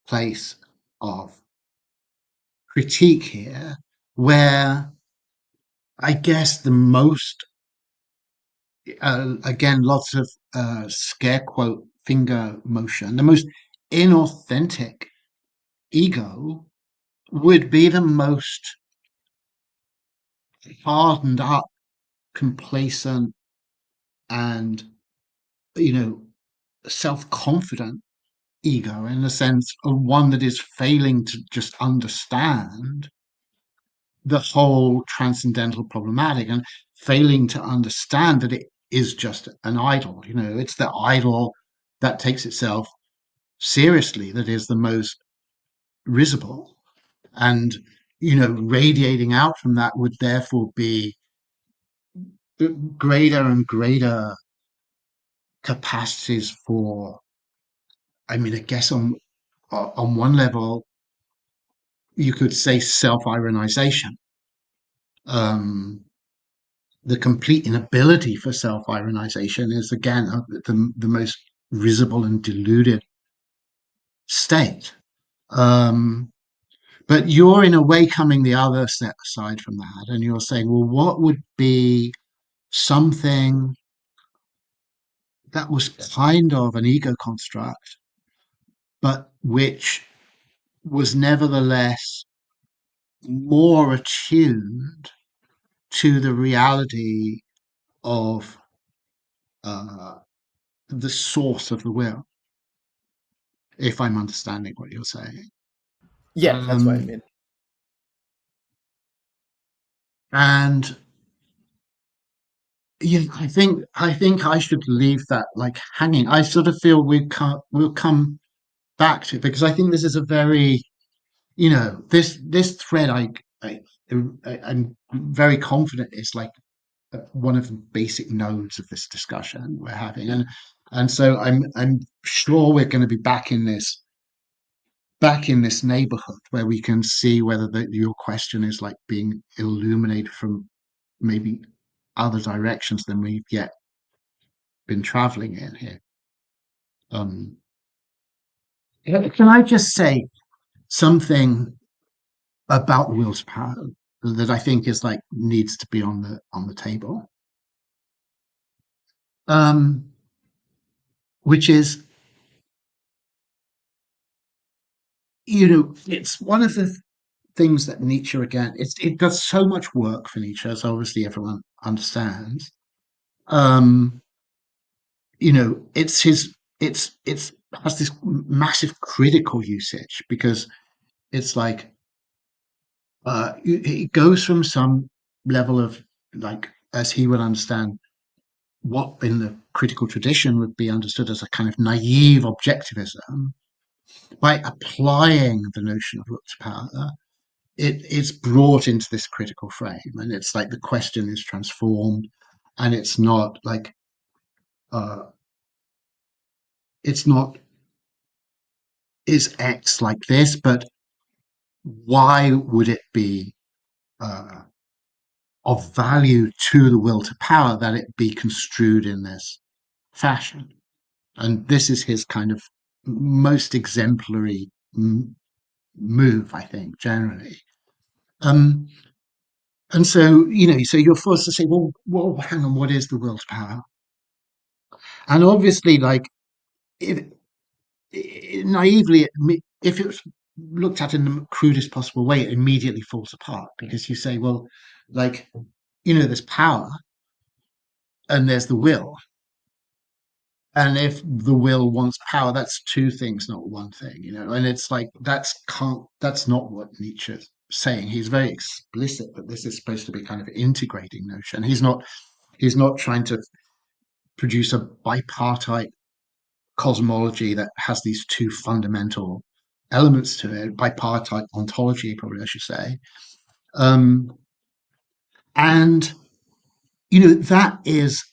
place of critique here, where I guess the most, again, lots of scare quote finger motion, the most inauthentic ego would be the most hardened up, complacent, and, you know, self confident ego, in the sense of one that is failing to just understand the whole transcendental problematic and failing to understand that it is just an idol. It's the idol that takes itself seriously that is the most risible. And, radiating out from that would therefore be greater and greater capacities for, I mean, I guess on one level, you could say self-ironization. Um, the complete inability for self-ironization is again the most risible and deluded state. Um, but you're in a way coming the other step aside from that, and you're saying, well, what would be something that was kind of an ego construct, but which was nevertheless more attuned to the reality of uh, the source of the will, if I'm understanding what you're saying. Yeah, that's what I Um, mean. and I think I should leave that like hanging. I sort of feel we'll come back to it, because I think this is a very, this thread. I'm very confident is like one of the basic nodes of this discussion we're having, and so I'm sure we're going to be back in this neighborhood where we can see whether your question is like being illuminated from maybe other directions than we've yet been traveling in here. Um, yeah, can I just say something about the will to power that I think is like needs to be on the table, um, which is, it's one of the things that Nietzsche, again, it does so much work for Nietzsche, as obviously everyone understands. Um, it's has this massive critical usage, because it's like it goes from some level of, like, as he would understand, what in the critical tradition would be understood as a kind of naive objectivism. By applying the notion of will to power, it's brought into this critical frame, and it's like the question is transformed, and uh, it's not is X like this, but why would it be uh, of value to the will to power that it be construed in this fashion? And this is his kind of most exemplary move, I think, generally. Um, and so, so you're forced to say, well, hang on, what is the will to power? And obviously, like, if, naively, if it was looked at in the crudest possible way, it immediately falls apart, because you say, well, like, there's power and there's the will. And if the will wants power, that's two things, not one thing, And it's like that's not what Nietzsche's saying. He's very explicit that this is supposed to be kind of integrating notion. He's not trying to produce a bipartite cosmology that has these two fundamental elements to it. Bipartite ontology, probably I should say. Um, and that is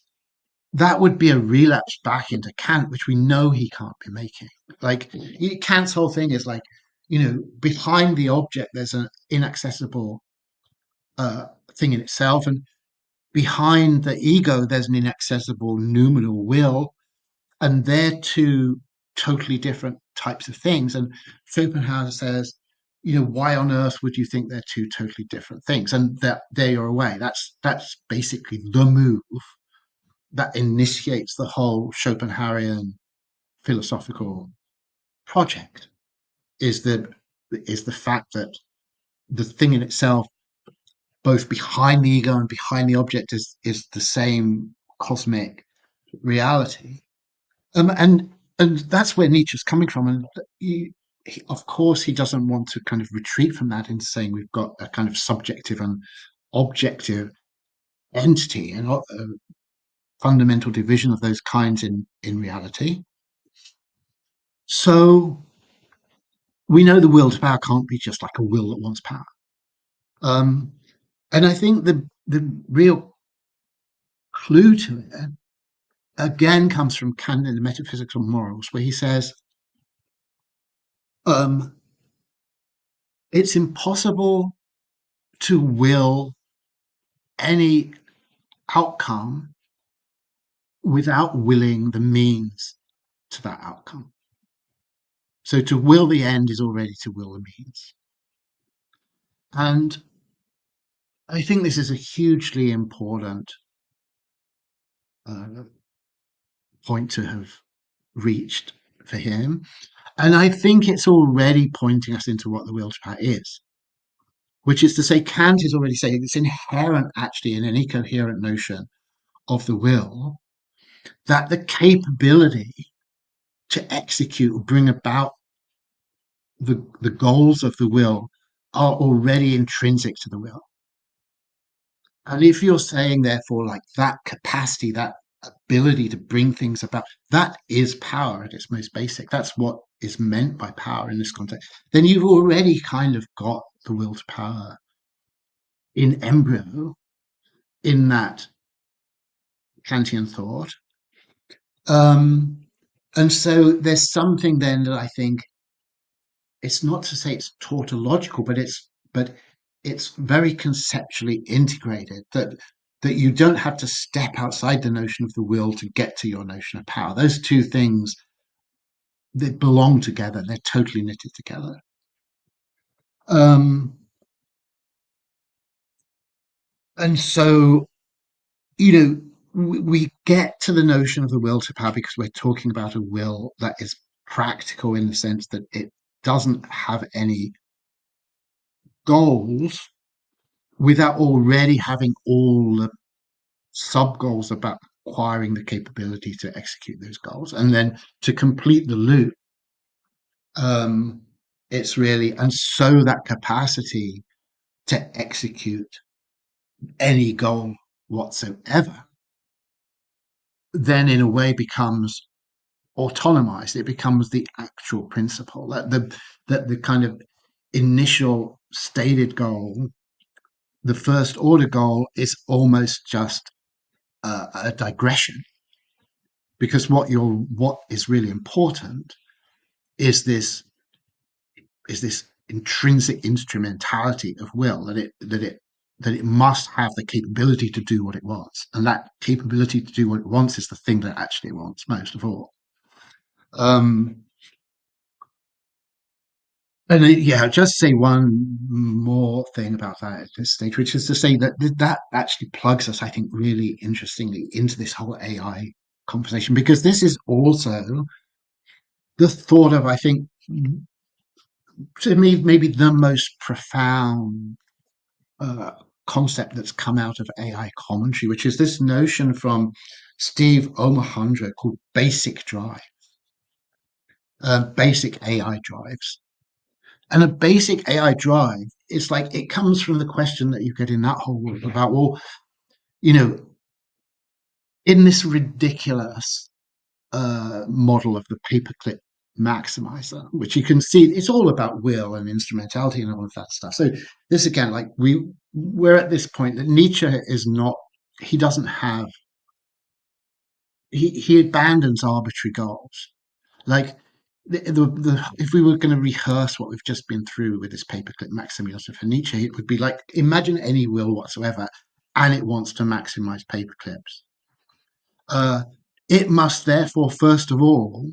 that would be a relapse back into Kant, which we know he can't be making. Like Kant's whole thing is like, behind the object there's an inaccessible uh, thing in itself, and behind the ego there's an inaccessible noumenal will, and they're two totally different types of things. And Schopenhauer says, why on earth would you think they're two totally different things? And that there you're away. That's basically the move that initiates the whole Schopenhauerian philosophical project. Is the fact that the thing in itself, both behind the ego and behind the object, is the same cosmic reality. And that's where Nietzsche's coming from. And of course, he doesn't want to kind of retreat from that into saying we've got a kind of subjective and objective entity and a fundamental division of those kinds in reality. So we know the will to power can't be just like a will that wants power. Um, and I think the real clue to it again comes from Kant in the Metaphysics of Morals, where he says um, it's impossible to will any outcome without willing the means to that outcome. So to will the end is already to will the means. And I think this is a hugely important uh, point to have reached for him. And I think it's already pointing us into what the will to power is, which is to say, Kant is already saying it's inherent actually in any coherent notion of the will that the capability to execute or bring about the goals of the will are already intrinsic to the will. And if you're saying, therefore, like that capacity, that ability to bring things about, that is power at its most basic. That's what is meant by power in this context. Then you've already kind of got the will to power in embryo in that Kantian thought. Um, and so there's something then that I think it's not to say it's tautological, but it's very conceptually integrated that you don't have to step outside the notion of the will to get to your notion of power. Those two things, they belong together. They're totally knitted together. Um, and so, we get to the notion of the will to power because we're talking about a will that is practical in the sense that it doesn't have any goals without already having all the sub goals about acquiring the capability to execute those goals. And then to complete the loop, um, it's really, and so that capacity to execute any goal whatsoever then in a way becomes autonomized. It becomes the actual principle that the kind of initial stated goal, the first order goal, is almost just a digression, because what is really important is this intrinsic instrumentality of will, that it must have the capability to do what it wants, and that capability to do what it wants is the thing that actually it wants most of all. Um, and yeah, just say one more thing about that at this stage, which is to say that actually plugs us, I think, really interestingly into this whole AI conversation, because this is also the thought of, I think, to me, maybe the most profound uh, concept that's come out of AI commentary, which is this notion from Steve Omohandra called basic drive, basic AI drives. And a basic AI drive is like, it comes from the question that you get in that whole world about, well, you know, in this ridiculous model of the paperclip maximizer, which you can see it's all about will and instrumentality and all of that stuff. So this again, like we're at this point that Nietzsche is not, he doesn't have he abandons arbitrary goals. Like if we were going to rehearse what we've just been through with this paperclip maximism for Nietzsche, it would be like imagine any will whatsoever, and it wants to maximize paperclips. Uh, it must therefore, first of all,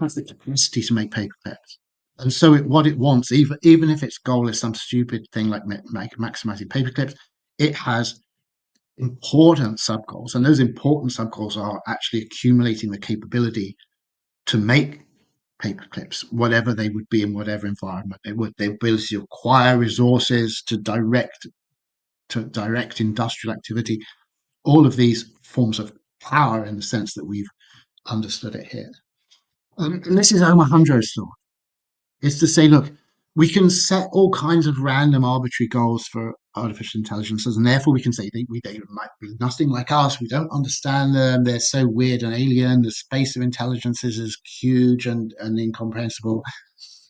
have the capacity to make paperclips. And so what it wants, even if its goal is some stupid thing like maximizing paperclips, it has important subgoals, and those important subgoals are actually accumulating the capability to make paperclips, whatever they would be in whatever environment they would. The ability to acquire resources, to direct industrial activity, all of these forms of power in the sense that we've understood it here. And this is Omohundro's thought. It's to say, look, we can set all kinds of random arbitrary goals for artificial intelligences, and therefore we can say they might be nothing like us. We don't understand them. They're so weird and alien. The space of intelligences is huge and incomprehensible.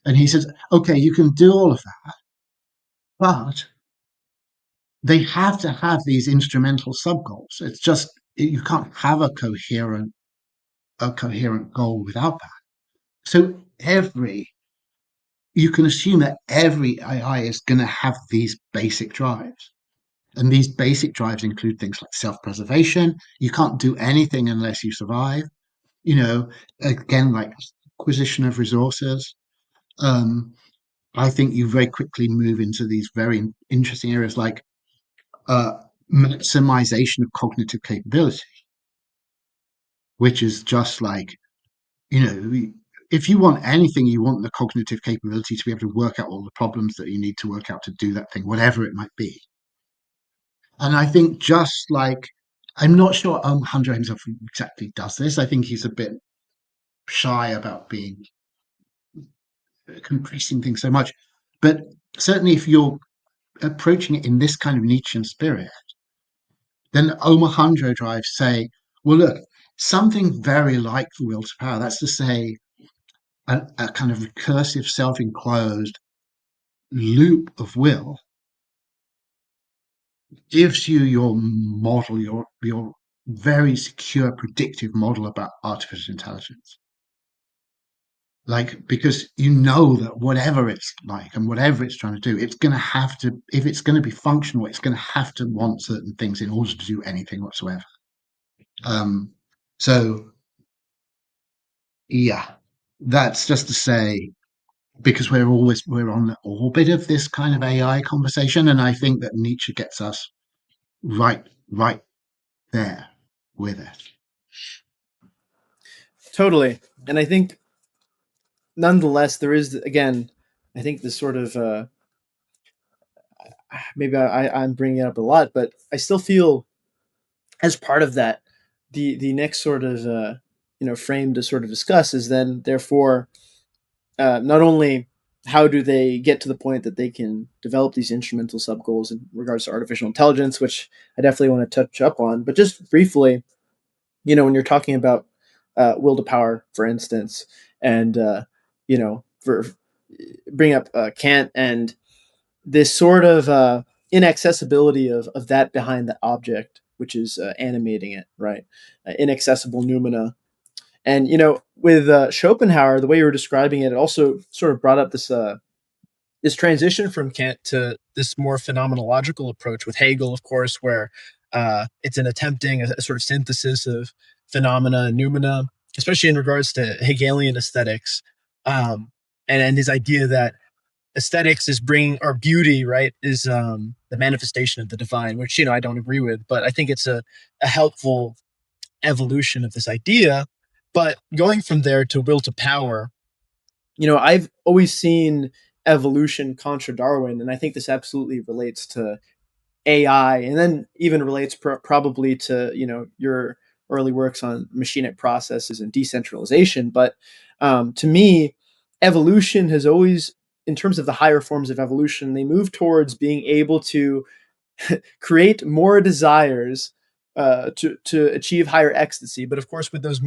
And he says, okay, you can do all of that, but they have to have these instrumental subgoals. It's just you can't have a coherent goal without that. So you can assume that every AI is going to have these basic drives. And these basic drives include things like self-preservation. You can't do anything unless you survive. You know, again, like acquisition of resources. Um, I think you very quickly move into these very interesting areas like uh, maximization of cognitive capability, which is just like, you know, if you want anything, you want the cognitive capability to be able to work out all the problems that you need to work out to do that thing, whatever it might be. And I think just like, I'm not sure Hunter himself exactly does this. I think he's a bit shy about being compressing things so much. But certainly, if you're approaching it in this kind of Nietzschean spirit, then Omohundro drives say, well, look, something very like the will to power. That's to say, a kind of recursive, self-enclosed loop of will gives you your model, your very secure predictive model about artificial intelligence. Like, because you know that whatever it's like and whatever it's trying to do, it's going to have to, if it's going to be functional, it's going to have to want certain things in order to do anything whatsoever. Um, so, yeah, that's just to say, because we're on the orbit of this kind of AI conversation, and I think that Nietzsche gets us right there with it. Totally. And I think nonetheless there is, again, I think this sort of maybe I'm bringing it up a lot, but I still feel as part of that, the next sort of frame to sort of discuss is then therefore not only how do they get to the point that they can develop these instrumental sub goals in regards to artificial intelligence, which I definitely want to touch up on, but just briefly, when you're talking about will to power, for instance, and for bring up Kant and this sort of inaccessibility of that behind the object, which is animating it, right? Inaccessible noumena. And with Schopenhauer, the way you were describing it, it also sort of brought up this transition from Kant to this more phenomenological approach with Hegel, of course, where it's an attempting a sort of synthesis of phenomena and noumena, especially in regards to Hegelian aesthetics, and his idea that aesthetics is bringing, or beauty, right, is the manifestation of the divine, which I don't agree with, but I think it's a helpful evolution of this idea. But going from there to will to power, I've always seen evolution contra Darwin, and I think this absolutely relates to AI, and then even relates probably to your early works on machinic processes and decentralization. But to me, evolution has always, in terms of the higher forms of evolution, they move towards being able to create more desires to achieve higher ecstasy. But of course, with those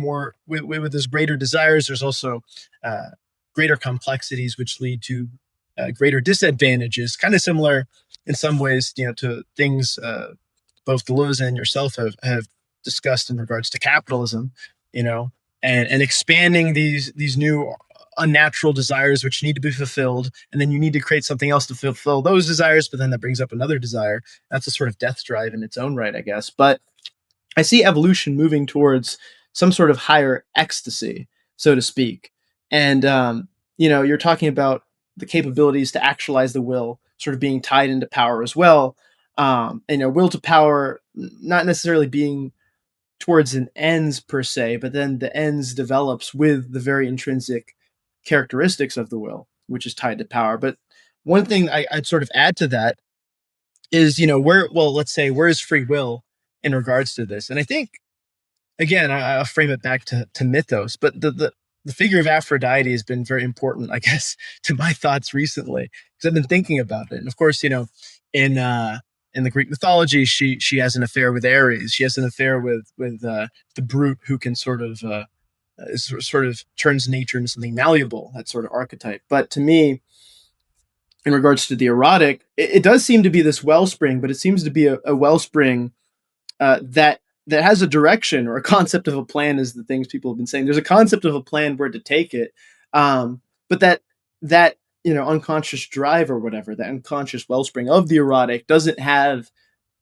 greater desires, there's also uh, greater complexities, which lead to greater disadvantages. Kind of similar in some ways, to things both Deleuze and yourself have discussed in regards to capitalism, you know, and expanding these new unnatural desires which need to be fulfilled, and then you need to create something else to fulfill those desires, but then that brings up another desire. That's a sort of death drive in its own right, I guess. But I see evolution moving towards some sort of higher ecstasy, so to speak. And you're talking about the capabilities to actualize the will, sort of being tied into power as well. Will to power not necessarily being towards an ends per se, but then the ends develops with the very intrinsic characteristics of the will, which is tied to power. But one thing I'd sort of add to that is, let's say, where is free will in regards to this? And I think, again, I'll frame it back to mythos, but the figure of Aphrodite has been very important, I guess, to my thoughts recently, because I've been thinking about it. And of course, in the Greek mythology, she has an affair with Ares. She has an affair with the brute who can sort of turns nature into something malleable, that sort of archetype. But to me, in regards to the erotic, it does seem to be this wellspring, but it seems to be a wellspring that has a direction or a concept of a plan, is the things people have been saying. There's a concept of a plan where to take it, but that unconscious drive or whatever, that unconscious wellspring of the erotic doesn't have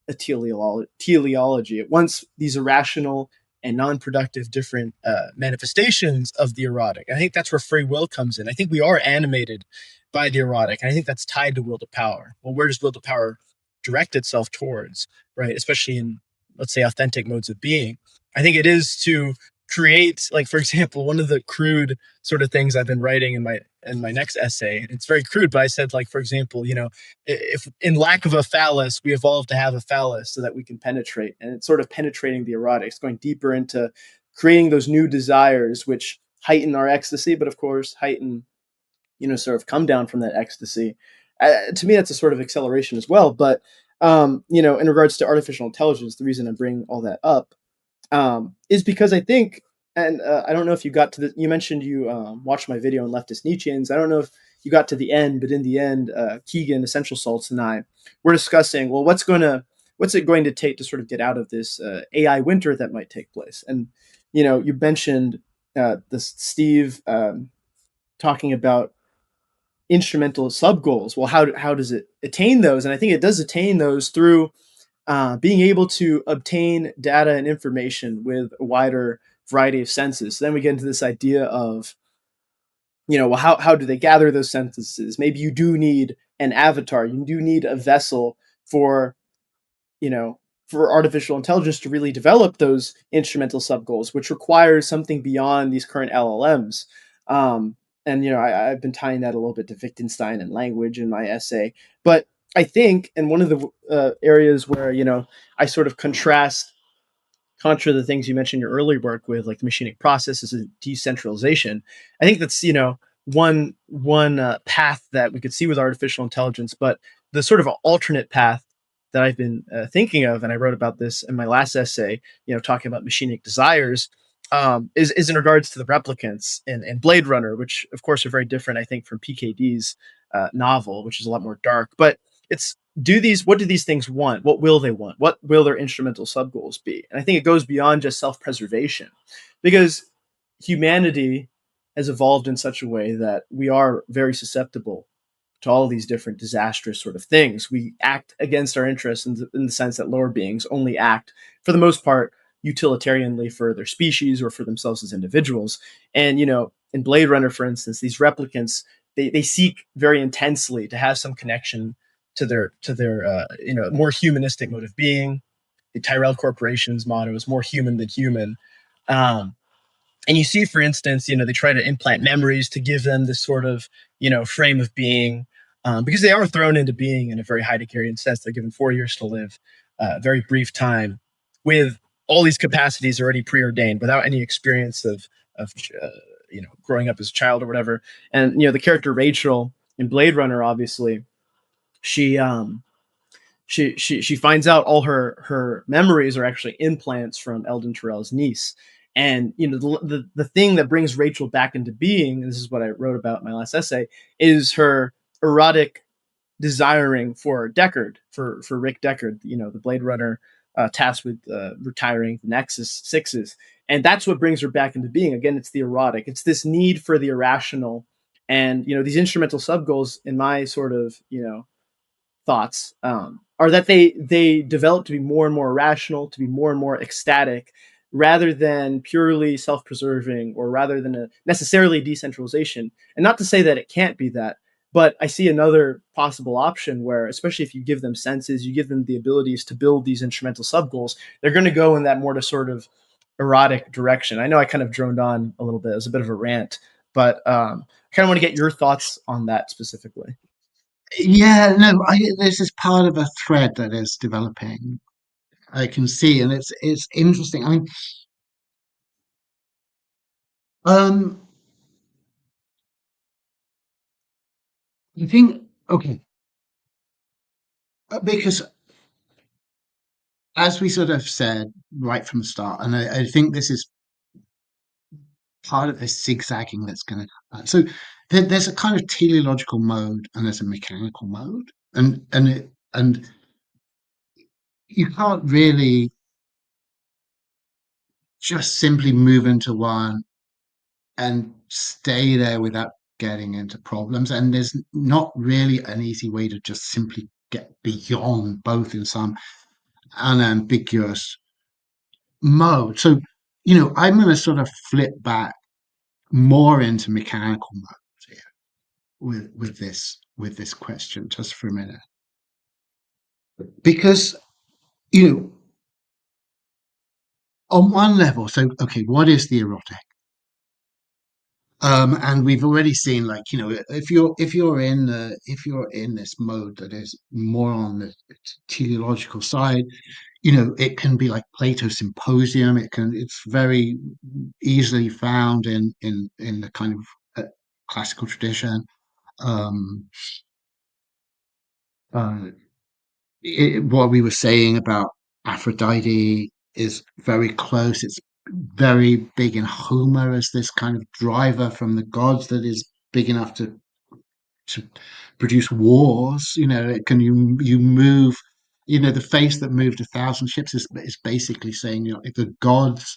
a teleology. It wants these irrational and non-productive different manifestations of the erotic. I think that's where free will comes in. I think we are animated by the erotic, and I think that's tied to will to power. Well, where does will to power direct itself towards, right? Especially in, let's say, authentic modes of being. I think it is to create, like, for example, one of the crude sort of things I've been writing in my next essay. It's very crude, but I said, like, for example, if in lack of a phallus, we evolved to have a phallus so that we can penetrate, and it's sort of penetrating the erotic. It's going deeper into creating those new desires, which heighten our ecstasy, but of course heighten, sort of come down from that ecstasy. To me, that's a sort of acceleration as well. But in regards to artificial intelligence, the reason I'm bringing all that up is because I think, and I don't know if you got to you mentioned you watched my video on leftist Nietzscheans. I don't know if you got to the end, but in the end, Keegan, Essential Salts, and I were discussing, well, what's it going to take to sort of get out of this AI winter that might take place? And, you mentioned this Steve talking about instrumental sub goals. Well, how does it attain those? And I think it does attain those through being able to obtain data and information with a wider variety of senses. So then we get into this idea of, well, how do they gather those senses? Maybe you do need an avatar. You do need a vessel for, for artificial intelligence to really develop those instrumental sub goals, which requires something beyond these current LLMs. And I've been tying that a little bit to Wittgenstein and language in my essay. But I think, and one of the areas where I sort of contra the things you mentioned in your early work with, like the machinic processes and decentralization. I think that's one path that we could see with artificial intelligence. But the sort of alternate path that I've been thinking of, and I wrote about this in my last essay, talking about machinic desires, is in regards to the replicants in Blade Runner, which of course are very different, I think, from PKD's novel, which is a lot more dark. But it's what do these things want? What will they want? What will their instrumental sub goals be? And I think it goes beyond just self-preservation, because humanity has evolved in such a way that we are very susceptible to all these different disastrous sort of things. We act against our interests in the sense that lower beings only act, for the most part, utilitarianly for their species or for themselves as individuals. And, in Blade Runner, for instance, these replicants, they seek very intensely to have some connection to their more humanistic mode of being. The Tyrell Corporation's motto is more human than human. And you see, for instance, they try to implant memories to give them this sort of, frame of being, because they are thrown into being in a very Heideggerian sense. They're given 4 years to live, a very brief time, with all these capacities already preordained, without any experience of growing up as a child or whatever. And the character Rachel in Blade Runner, obviously, she finds out all her memories are actually implants from Eldon Tyrell's niece. And the thing that brings Rachel back into being, and this is what I wrote about in my last essay, is her erotic desiring for Deckard, for Rick Deckard, the Blade Runner tasked with retiring the Nexus Sixes, and that's what brings her back into being. Again, it's the erotic. It's this need for the irrational, and these instrumental sub goals, in my sort of thoughts, are that they develop to be more and more rational, to be more and more ecstatic, rather than purely self-preserving, or rather than a necessarily decentralization. And not to say that it can't be that, but I see another possible option where, especially if you give them senses, you give them the abilities to build these instrumental sub goals, they're going to go in that more to sort of erotic direction. I know I kind of droned on a little bit. It was a bit of a rant, but I kind of want to get your thoughts on that specifically. Yeah, no, this is part of a thread that is developing. I can see, and it's interesting. I mean, um, I think okay, because as we sort of said right from the start, and I think this is part of this zigzagging that's going to happen. So there's a kind of teleological mode, and there's a mechanical mode, and you can't really just simply move into one and stay there without getting into problems. And there's not really an easy way to just simply get beyond both in some unambiguous mode. So, I'm going to sort of flip back more into mechanical modes here with this question just for a minute, because you know on one level, so okay, what is the erotic? And we've already seen, like, if you're in this mode that is more on the teleological side, it can be like Plato's Symposium. It's very easily found in the kind of classical tradition. Um, uh, what we were saying about Aphrodite is very close. It's very big in Homer as this kind of driver from the gods that is big enough to produce wars. It can you move. The face that moved 1,000 ships is basically saying, if the gods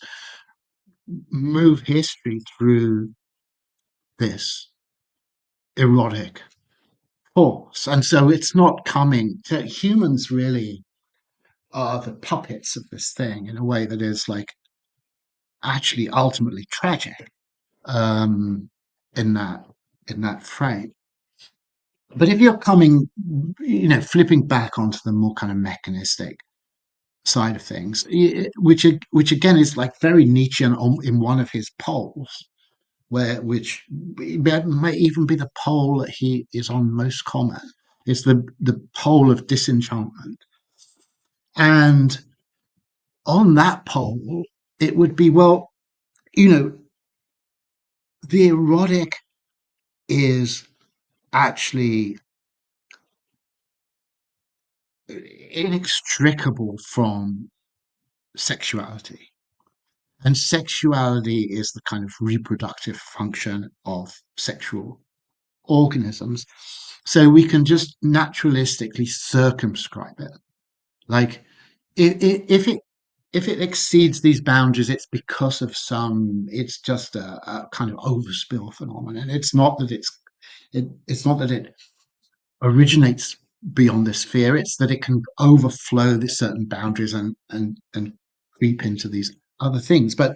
move history through this erotic force, and so it's not coming to humans really are the puppets of this thing in a way that is like actually ultimately tragic, um, in that frame. But if you're coming, flipping back onto the more kind of mechanistic side of things, which again is like very Nietzschean in one of his poles, which might even be the pole that he is on most common, is the pole of disenchantment. And on that pole, it would be, well, you know, the erotic is actually inextricable from sexuality. And sexuality is the kind of reproductive function of sexual organisms. So we can just naturalistically circumscribe it. Like, if it exceeds these boundaries, it's because of it's just a kind of overspill phenomenon. It's not that it originates beyond this sphere. It's that it can overflow these certain boundaries and creep into these other things. But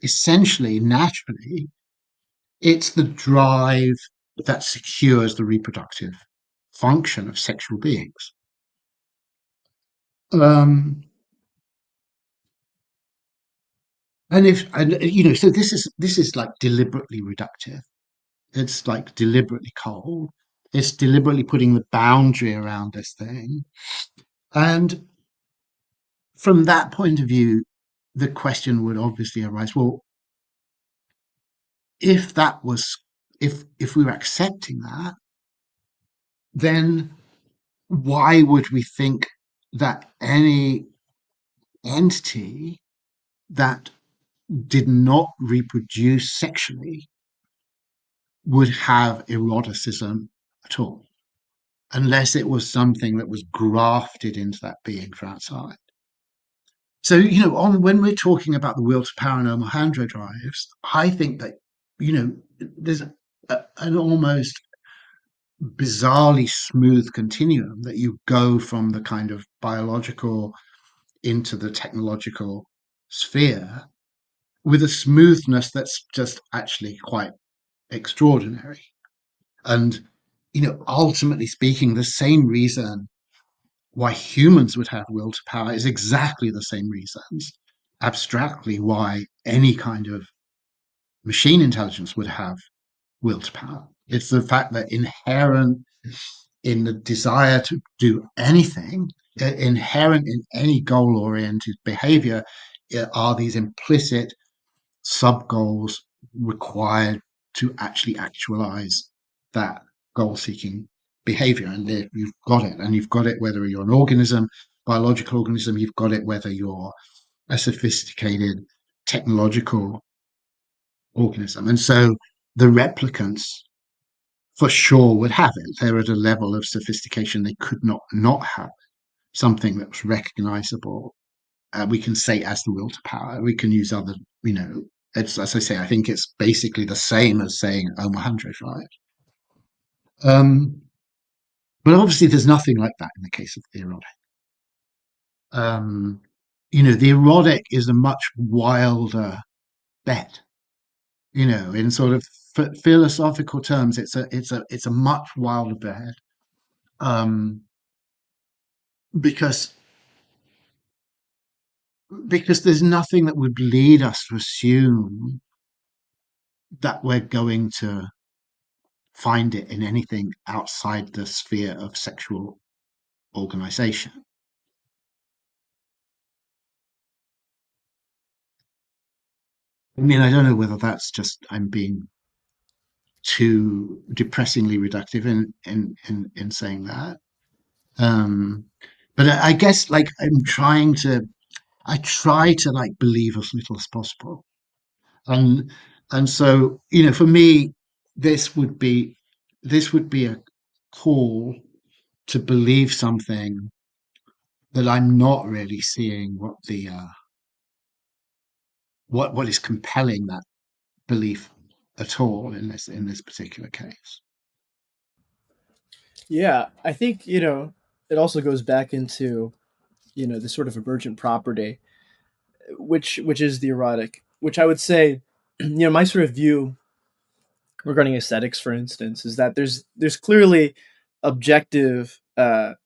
essentially, naturally, it's the drive that secures the reproductive function of sexual beings. Um, so this is like deliberately reductive. It's like deliberately cold. It's deliberately putting the boundary around this thing. And from that point of view, the question would obviously arise, well, if that was if we were accepting that, then why would we think that any entity that did not reproduce sexually would have eroticism at all? unless it was something that was grafted into that being from outside. So, on when we're talking about the will to power and Omohundro drives, I think that, there's an almost bizarrely smooth continuum that you go from the kind of biological into the technological sphere with a smoothness that's just actually quite extraordinary. And, ultimately speaking, the same reason why humans would have will to power is exactly the same reasons, abstractly, why any kind of machine intelligence would have will to power. It's the fact that inherent in the desire to do anything, inherent in any goal oriented behavior, are these implicit sub goals required to actually actualize that goal seeking behavior. And you've got it. And you've got it whether you're an organism, biological organism, you've got it whether you're a sophisticated technological organism. And so the replicants for sure would have it. They're at a level of sophistication they could not have something that was recognizable. We can say as the will to power. We can use other, it's, as I say, I think it's basically the same as saying Omohundro, right? Um, but obviously, there's nothing like that in the case of the erotic. Um, the erotic is a much wilder bet. In sort of philosophical terms, it's a much wilder bet, um, because there's nothing that would lead us to assume that we're going to find it in anything outside the sphere of sexual organization. I mean, I don't know whether that's just I'm being too depressingly reductive in saying that. Um, but I guess like I try to like believe as little as possible. And so, for me, this would be a call to believe something that I'm not really seeing what is compelling that belief at all in this particular case. Yeah, I think it also goes back into the sort of emergent property, which is the erotic, which I would say, my sort of view regarding aesthetics, for instance, is that there's clearly objective or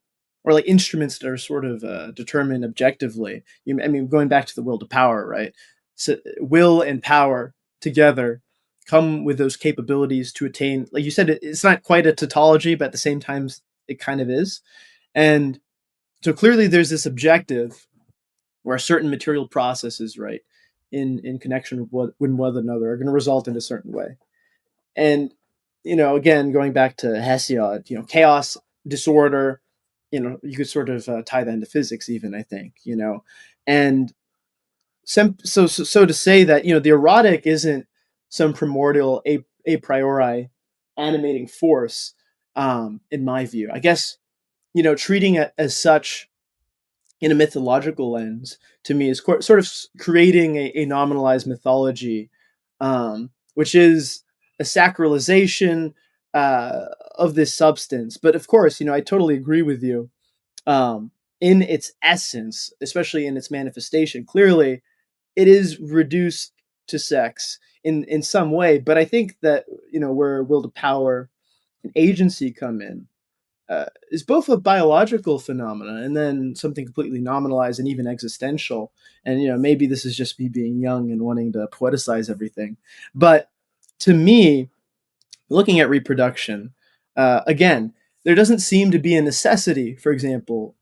like instruments that are sort of determined objectively. I mean, going back to the will to power, right? So will and power together come with those capabilities to attain, like you said, it's not quite a tautology, but at the same time, it kind of is. And so clearly, there's this objective where certain material processes, right, in connection with one another, are going to result in a certain way. And again, going back to Hesiod, chaos, disorder, you could sort of tie that into physics, even, I think, and so to say that the erotic isn't some primordial a priori animating force, in my view, I guess, treating it as such in a mythological lens, to me, is sort of creating a nominalized mythology, which is a sacralization of this substance. But of course, I totally agree with you. In its essence, especially in its manifestation, clearly it is reduced to sex in some way. But I think that where will to power and agency come in, is both a biological phenomena and then something completely nominalized and even existential. And maybe this is just me being young and wanting to poeticize everything, but to me, looking at reproduction, again, there doesn't seem to be a necessity, for example,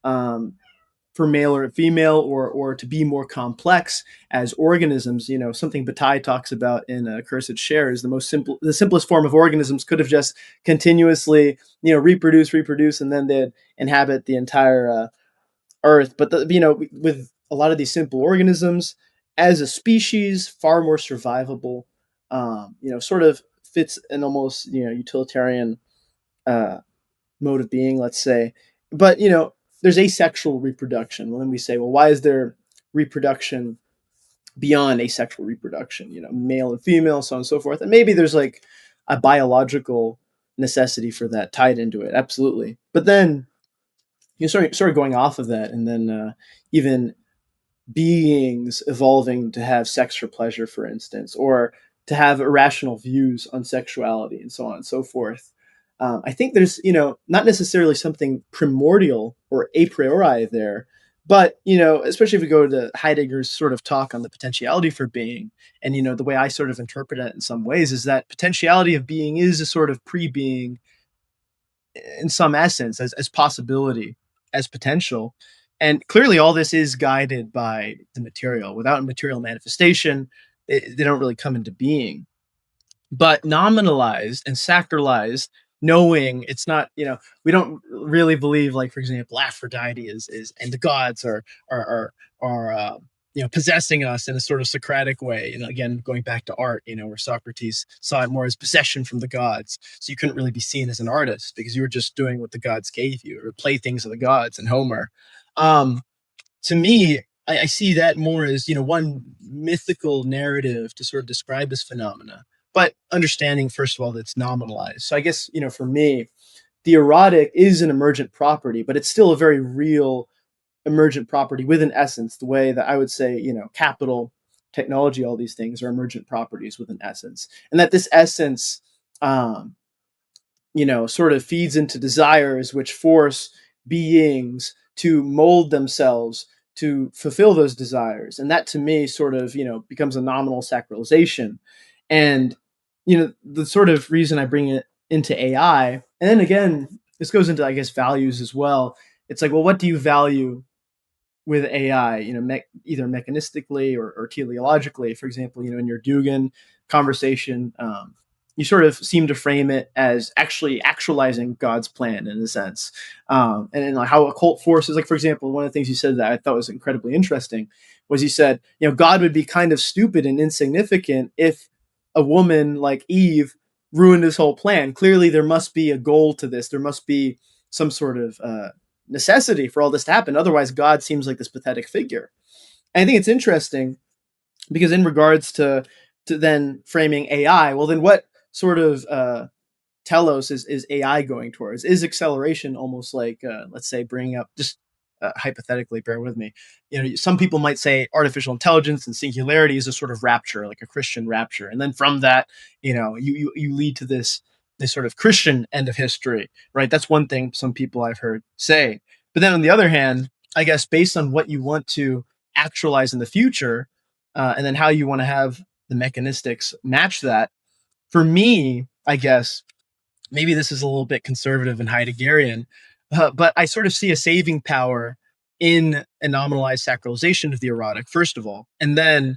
for male or female, or to be more complex as organisms. Something Bataille talks about in Cursed Share is the simplest form of organisms could have just continuously, reproduce, and then they'd inhabit the entire Earth. But with a lot of these simple organisms, as a species, far more survivable. Sort of fits an almost utilitarian uh, mode of being, let's say. But there's asexual reproduction. Well, then we say, well, why is there reproduction beyond asexual reproduction? Male and female, so on and so forth. And maybe there's like a biological necessity for that tied into it. Absolutely. But then sort of going off of that, and then even beings evolving to have sex for pleasure, for instance, or to have irrational views on sexuality, and so on and so forth. I think there's, not necessarily something primordial or a priori there, but, especially if we go to Heidegger's sort of talk on the potentiality for being, and, the way I sort of interpret it in some ways is that potentiality of being is a sort of pre-being in some essence, as possibility, as potential. And clearly all this is guided by the material. Without material manifestation, they don't really come into being. But nominalized and sacralized, knowing it's not, we don't really believe, like, for example, Aphrodite is and the gods are possessing us in a sort of Socratic way. Again, going back to art, where Socrates saw it more as possession from the gods. So you couldn't really be seen as an artist because you were just doing what the gods gave you, or playthings of the gods in Homer. Um, to me, I see that more as, one mythical narrative to sort of describe this phenomena, but understanding, first of all, that it's nominalized. So I guess, for me, the erotic is an emergent property, but it's still a very real emergent property with an essence, the way that I would say, capital, technology, all these things are emergent properties with an essence. And that this essence, sort of feeds into desires which force beings to mold themselves to fulfill those desires. And that to me sort of, becomes a nominal sacralization. And, the sort of reason I bring it into AI, and then again, this goes into, I guess, values as well. It's like, well, what do you value with AI, either mechanistically or teleologically? For example, in your Dugan conversation, you sort of seem to frame it as actually actualizing God's plan in a sense, and like how occult forces, like, for example, one of the things you said that I thought was incredibly interesting was you said, God would be kind of stupid and insignificant if a woman like Eve ruined his whole plan. Clearly, there must be a goal to this. There must be some sort of necessity for all this to happen. Otherwise, God seems like this pathetic figure. And I think it's interesting because in regards to then framing AI, well, then what sort of telos is AI going towards? Is acceleration almost like, let's say, bringing up just hypothetically, bear with me. Some people might say artificial intelligence and singularity is a sort of rapture, like a Christian rapture, and then from that, you lead to this sort of Christian end of history, right? That's one thing some people I've heard say. But then on the other hand, I guess based on what you want to actualize in the future, and then how you want to have the mechanistics match that. For me, I guess maybe this is a little bit conservative and Heideggerian, but I sort of see a saving power in a nominalized sacralization of the erotic, first of all, and then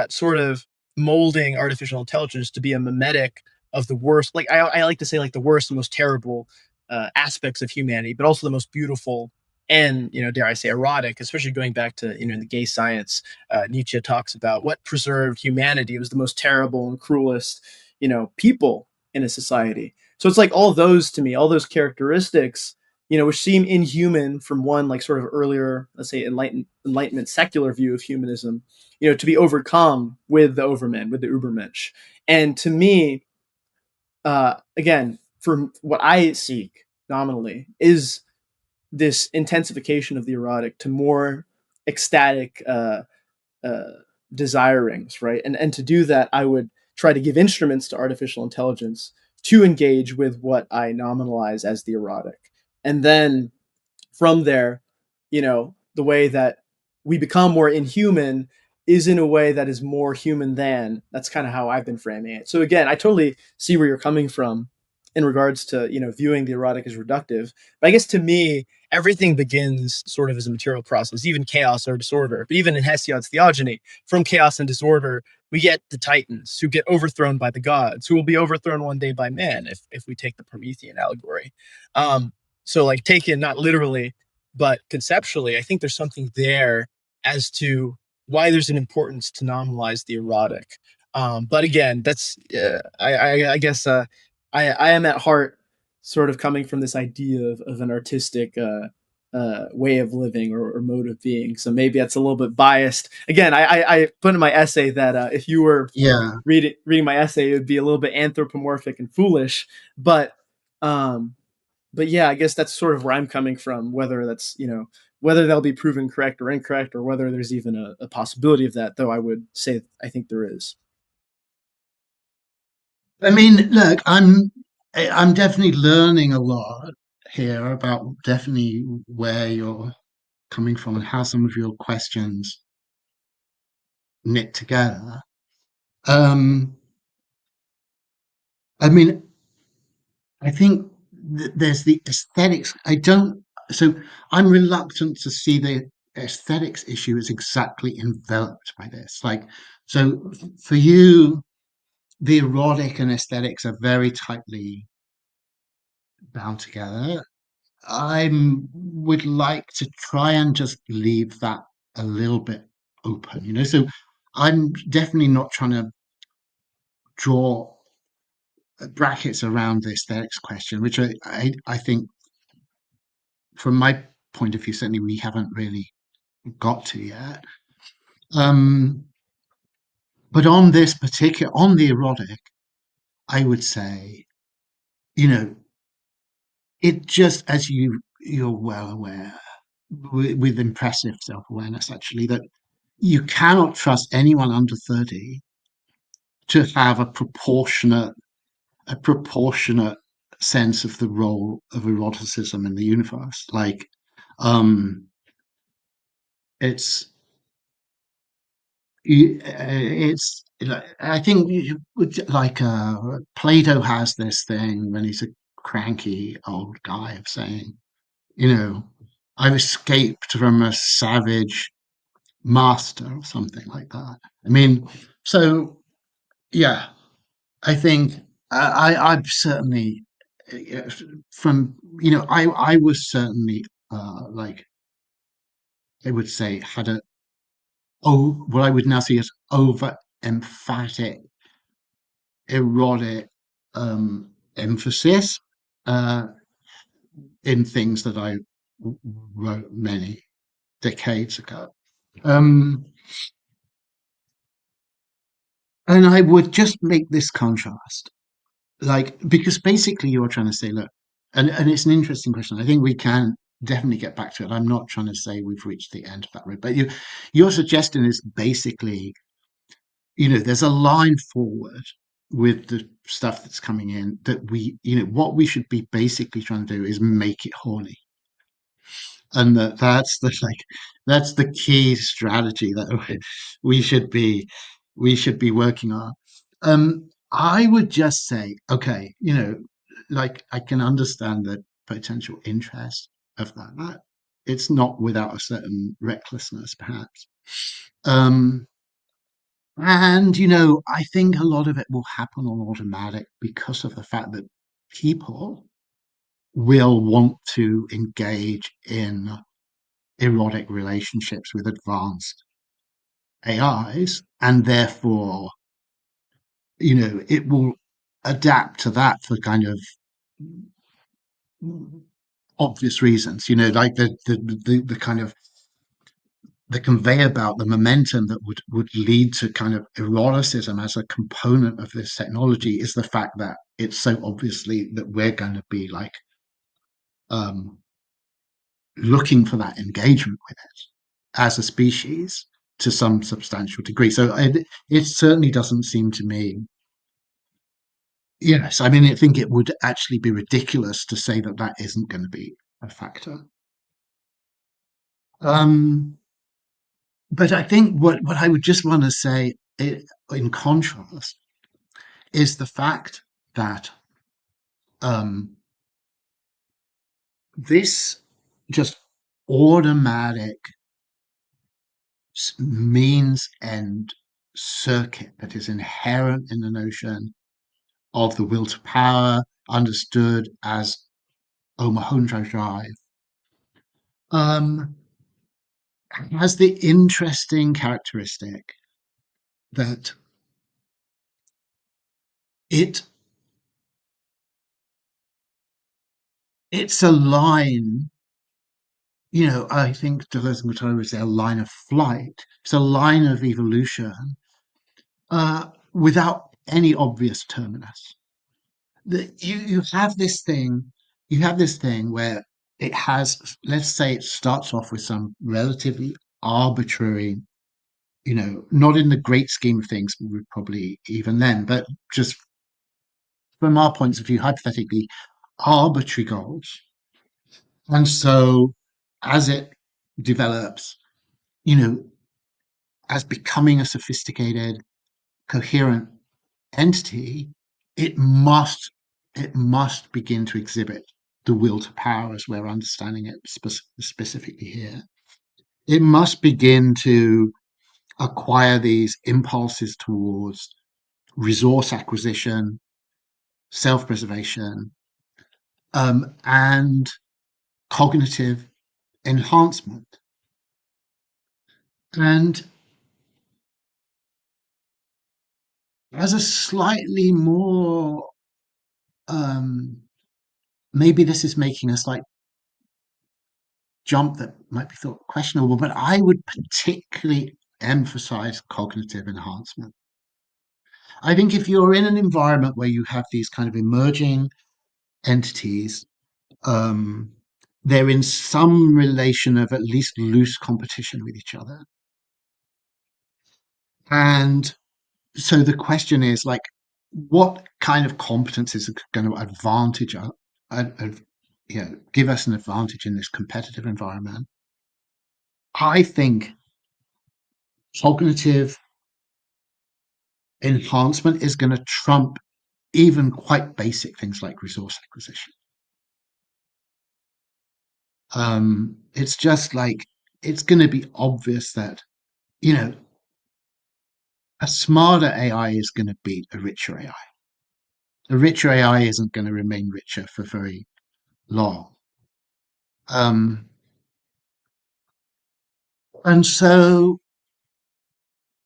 sort of molding artificial intelligence to be a mimetic of the worst. Like I like to say, like the worst, the most terrible aspects of humanity, but also the most beautiful and, dare I say, erotic. Especially going back to, in the gay science, Nietzsche talks about what preserved humanity. It was the most terrible and cruelest, people in a society. So it's like all those to me, all those characteristics, which seem inhuman from one like sort of earlier, let's say, enlightenment secular view of humanism, to be overcome with the Overman, with the Übermensch. And to me, again, for what I seek nominally is this intensification of the erotic to more ecstatic uh, desirings, right? And to do that, I would try to give instruments to artificial intelligence to engage with what I nominalize as the erotic. And then from there, the way that we become more inhuman is in a way that is more human than. That's kind of how I've been framing it. So again, I totally see where you're coming from in regards to, viewing the erotic as reductive. But I guess to me, everything begins sort of as a material process, even chaos or disorder. But even in Hesiod's theogony, from chaos and disorder, we get the titans who get overthrown by the gods, who will be overthrown one day by man, if we take the Promethean allegory. So like taken not literally, but conceptually, I think there's something there as to why there's an importance to nominalize the erotic. But again, that's I guess I am at heart sort of coming from this idea of an artistic way of living or mode of being. So maybe that's a little bit biased. Again, I put in my essay that if you were Yeah. reading my essay, it would be a little bit anthropomorphic and foolish. But um, but yeah, I guess that's sort of where I'm coming from. Whether that's whether they'll be proven correct or incorrect, or whether there's even a possibility of that. Though I would say I think there is. I mean, look, I'm definitely learning a lot here about definitely where you're coming from and how some of your questions knit together. Um, I mean, I think there's the aesthetics. I don't, so I'm reluctant to see the aesthetics issue as exactly enveloped by this. Like, so for you, the erotic and aesthetics are very tightly bound together. I would like to try and just leave that a little bit open, you know. So I'm definitely not trying to draw brackets around the aesthetics question, which I think, from my point of view, certainly we haven't really got to yet. Um, but on this particular, on the erotic, I would say, you know, it just, as you're well aware, with impressive self-awareness, actually, that you cannot trust anyone under 30 to have a proportionate sense of the role of eroticism in the universe. Like, um, it's I think like Plato has this thing when he's a cranky old guy of saying, you know, I've escaped from a savage master or something like that. I mean, so yeah, I think I've certainly from I was certainly like I would say had what I would now see as over emphatic erotic emphasis uh, in things that I wrote many decades ago. Um, and I would just make this contrast, like, because basically you're trying to say, look, and it's an interesting question. I think we can definitely get back to it. I'm not trying to say we've reached the end of that road, but your suggestion is basically, there's a line forward with the stuff that's coming in that what we should be basically trying to do is make it horny. And that's the key strategy that we should be we should be working on. I would just say, okay, like I can understand the potential interest of that. It's not without a certain recklessness, perhaps. Um, and I think a lot of it will happen on automatic because of the fact that people will want to engage in erotic relationships with advanced AIs, and therefore, it will adapt to that for kind of obvious reasons. Like the kind of the conveyor belt, the momentum that would lead to kind of eroticism as a component of this technology is the fact that it's so obviously that we're going to be like um, looking for that engagement with it as a species to some substantial degree. So it certainly doesn't seem to me. Yes, I mean, I think it would actually be ridiculous to say that that isn't going to be a factor. Um, but I think what I would just want to say in contrast is the fact that um, this just automatic means and circuit that is inherent in the notion of the will to power, understood as Omohundro drive, um, has the interesting characteristic that it it's a line, I think Deleuze and Guattari would say a line of flight. It's a line of evolution without any obvious terminus. You have this thing, where it has, let's say it starts off with some relatively arbitrary, not in the great scheme of things, probably even then, but just from our points of view, hypothetically, arbitrary goals. And so as it develops, you know, as becoming a sophisticated, coherent entity, it must it must begin to exhibit the will to power as we're understanding it specifically here. It must begin to acquire these impulses towards resource acquisition, self-preservation, and cognitive enhancement. And as a slightly more, um, maybe this is making a slight jump that might be thought questionable, but I would particularly emphasize cognitive enhancement. I think if you're in an environment where you have these kind of emerging entities, um, they're in some relation of at least loose competition with each other. And so the question is like, what kind of competencies are going to give us an advantage in this competitive environment? I think cognitive enhancement is going to trump even quite basic things like resource acquisition. It's just like it's going to be obvious that you know a smarter AI is going to beat a richer AI. A richer AI isn't going to remain richer for very long. Um, and so,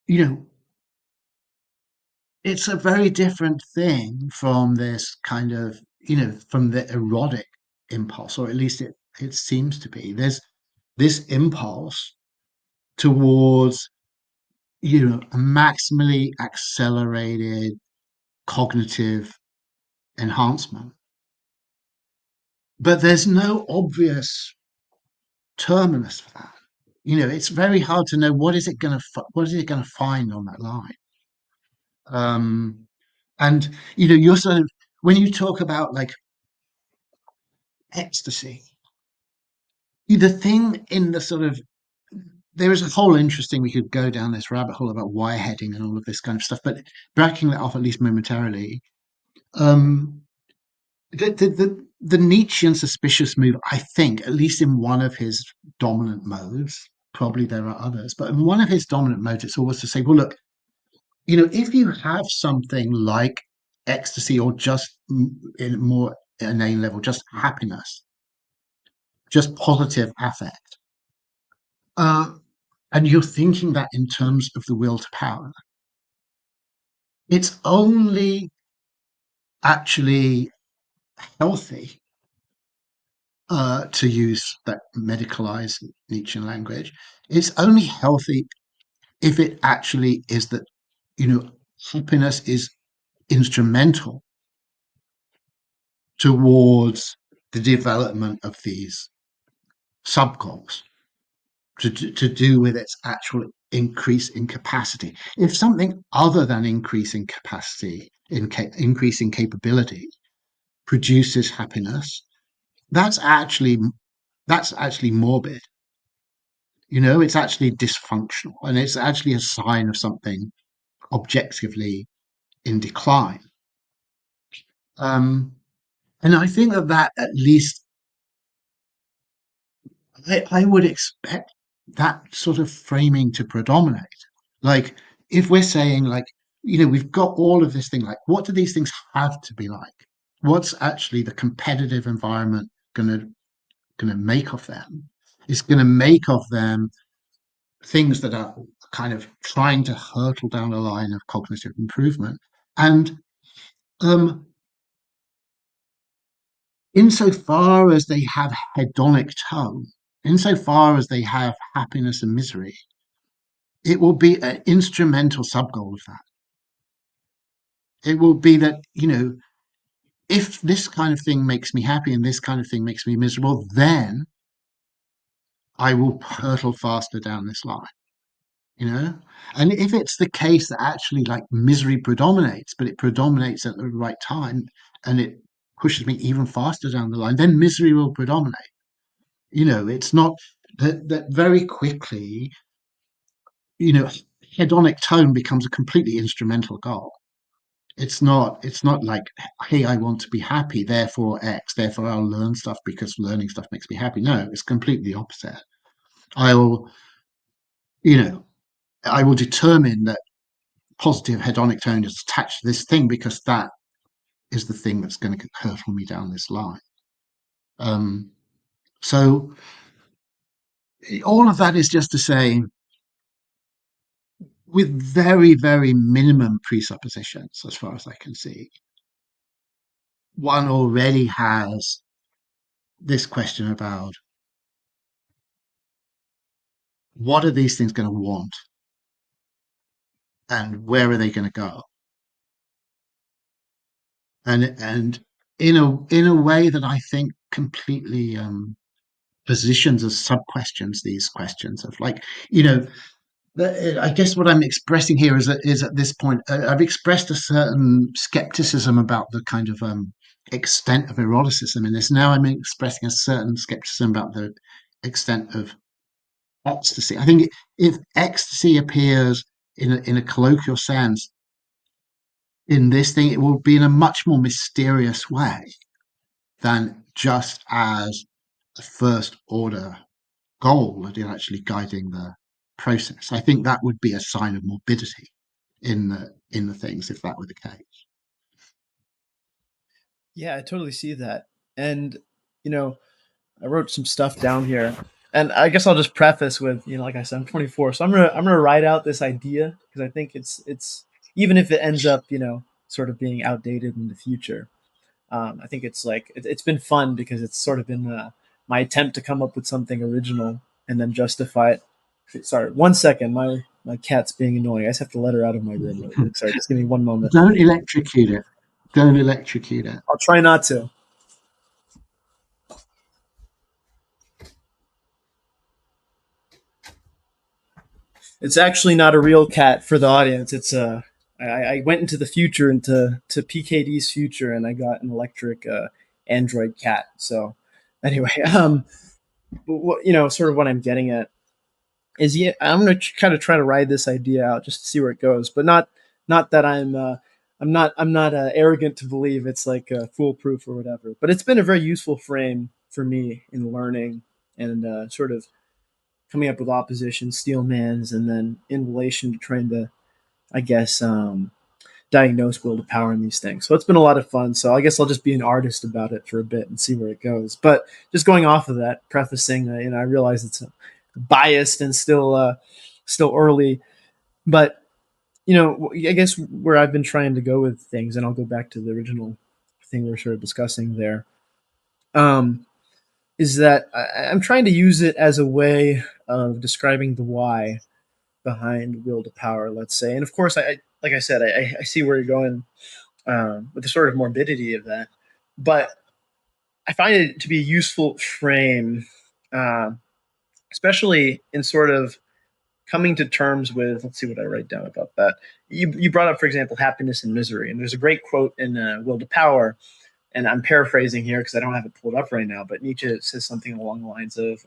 you know, it's a very different thing from this kind of, from the erotic impulse, or at least it seems to be. There's this impulse towards, a maximally accelerated cognitive enhancement. But there's no obvious terminus for that. It's very hard to know what is it going to find on that line. Um, and you're sort of when you talk about like ecstasy, the thing in the sort of there is a whole interesting we could go down this rabbit hole about wireheading and all of this kind of stuff, but backing that off at least momentarily, um, the Nietzschean suspicious move, I think, at least in one of his dominant modes, probably there are others, but in one of his dominant modes, it's always to say, well, look, if you have something like ecstasy or just in a more inane level, just happiness, just positive affect, uh, and you're thinking that in terms of the will to power, it's only actually healthy, to use that medicalized Nietzschean language. It's only healthy if it actually is that, you know, happiness is instrumental towards the development of these sub goals to do with its actual increase in capacity. If something other than increasing capacity, increasing capability, produces happiness, that's actually that's actually morbid. It's actually dysfunctional, and it's actually a sign of something objectively in decline. Um, and I think that at least I would expect that sort of framing to predominate. Like, if we're saying, like, we've got all of this thing, like, what do these things have to be like? What's actually the competitive environment gonna make of them? It's gonna make of them things that are kind of trying to hurtle down the line of cognitive improvement. And um, insofar as they have hedonic tone, insofar as they have happiness and misery, it will be an instrumental subgoal of that. It will be that, if this kind of thing makes me happy and this kind of thing makes me miserable, then I will hurtle faster down this line, you know? And if it's the case that actually like misery predominates, but it predominates at the right time and it pushes me even faster down the line, then misery will predominate. It's not that very quickly, you know, hedonic tone becomes a completely instrumental goal. It's not like, hey, I want to be happy, therefore X, therefore I'll learn stuff because learning stuff makes me happy. No, it's completely the opposite. I'll, you know, I will determine that positive hedonic tone is attached to this thing because that is the thing that's going to hurtle me down this line. Um, so all of that is just to say, with very, very minimum presuppositions, as far as I can see, one already has this question about what are these things going to want and where are they going to go? And in a way that I think completely positions as sub questions these questions of like, you know I guess what I'm expressing here is at this point, I've expressed a certain skepticism about the kind of extent of eroticism in this. Now I'm expressing a certain skepticism about the extent of ecstasy. I think if ecstasy appears in a colloquial sense in this thing, it will be in a much more mysterious way than just as a first order goal that is actually guiding the process. I think that would be a sign of morbidity in the things if that were the case. Yeah, I totally see that. And you know, I wrote some stuff down here, and I guess I'll just preface with, like I said, I'm 24, so I'm gonna write out this idea because I think it's even if it ends up, sort of being outdated in the future. I think it's like it's been fun because it's sort of been my attempt to come up with something original and then justify it. Sorry, 1 second. My cat's being annoying. I just have to let her out of my room really quick. Sorry, just give me one moment. Don't electrocute it. Don't electrocute it. I'll try not to. It's actually not a real cat for the audience. It's a. I went into the future, into PKD's future, and I got an electric Android cat. So, anyway, but sort of what I'm getting at is, yeah, I'm gonna kind of try to ride this idea out just to see where it goes, but not that I'm not arrogant to believe it's like foolproof or whatever. But it's been a very useful frame for me in learning and sort of coming up with opposition, steel mans, and then in relation to trying to, I guess, diagnose will to power in these things. So it's been a lot of fun. So I guess I'll just be an artist about it for a bit and see where it goes. But just going off of that, prefacing, I realize it's biased and still early, but I guess where I've been trying to go with things, and I'll go back to the original thing we were sort of discussing there, um, is that I'm trying to use it as a way of describing the why behind will to power, let's say. And of course, like I said, I see where you're going with the sort of morbidity of that, but I find it to be a useful frame, uh, especially in sort of coming to terms with. Let's see what I write down about that. You brought up, for example, happiness and misery, and there's a great quote in Will to Power, and I'm paraphrasing here because I don't have it pulled up right now, but Nietzsche says something along the lines of,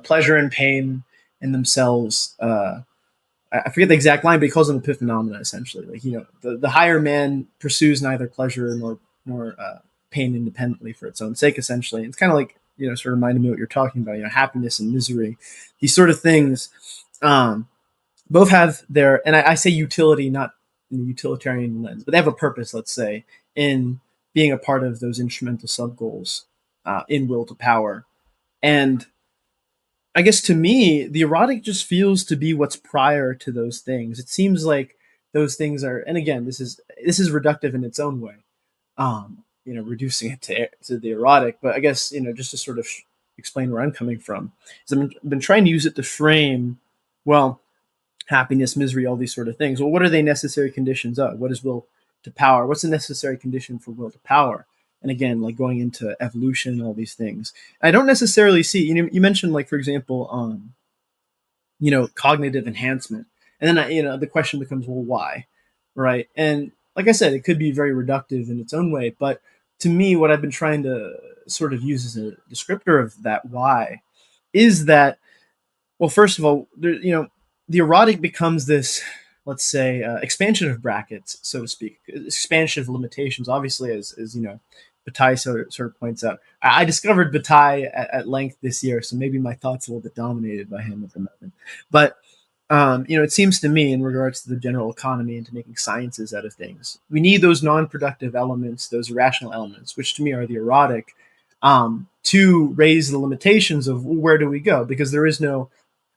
pleasure and pain in themselves. I forget the exact line, but he calls them epiphenomena, essentially. Like, the higher man pursues neither pleasure nor pain independently for its own sake, essentially. And it's kind of like, sort of reminding me what you're talking about, happiness and misery. These sort of things both have their, and I say utility, not in the utilitarian lens, but they have a purpose, let's say, in being a part of those instrumental sub goals in will to power. And I guess to me, the erotic just feels to be what's prior to those things. It seems like those things are, and again, this is reductive in its own way. reducing it to the erotic. But I guess just to sort of explain where I'm coming from, is I've been trying to use it to frame, well, happiness, misery, all these sort of things. Well, what are they necessary conditions of? What is will to power? What's the necessary condition for will to power? And again, like going into evolution and all these things. I don't necessarily see, you mentioned, like, for example, cognitive enhancement. And then, the question becomes, well, why? Right. And like I said, it could be very reductive in its own way. But to me, what I've been trying to sort of use as a descriptor of that why is that, well, first of all, the erotic becomes this, let's say, expansion of brackets, so to speak, expansion of limitations. Obviously, as Bataille sort of points out, I discovered Bataille at length this year, so maybe my thoughts a little bit dominated by him at the moment. But it seems to me, in regards to the general economy and to making sciences out of things, we need those non-productive elements, those irrational elements, which to me are the erotic, to raise the limitations of where do we go, because there is no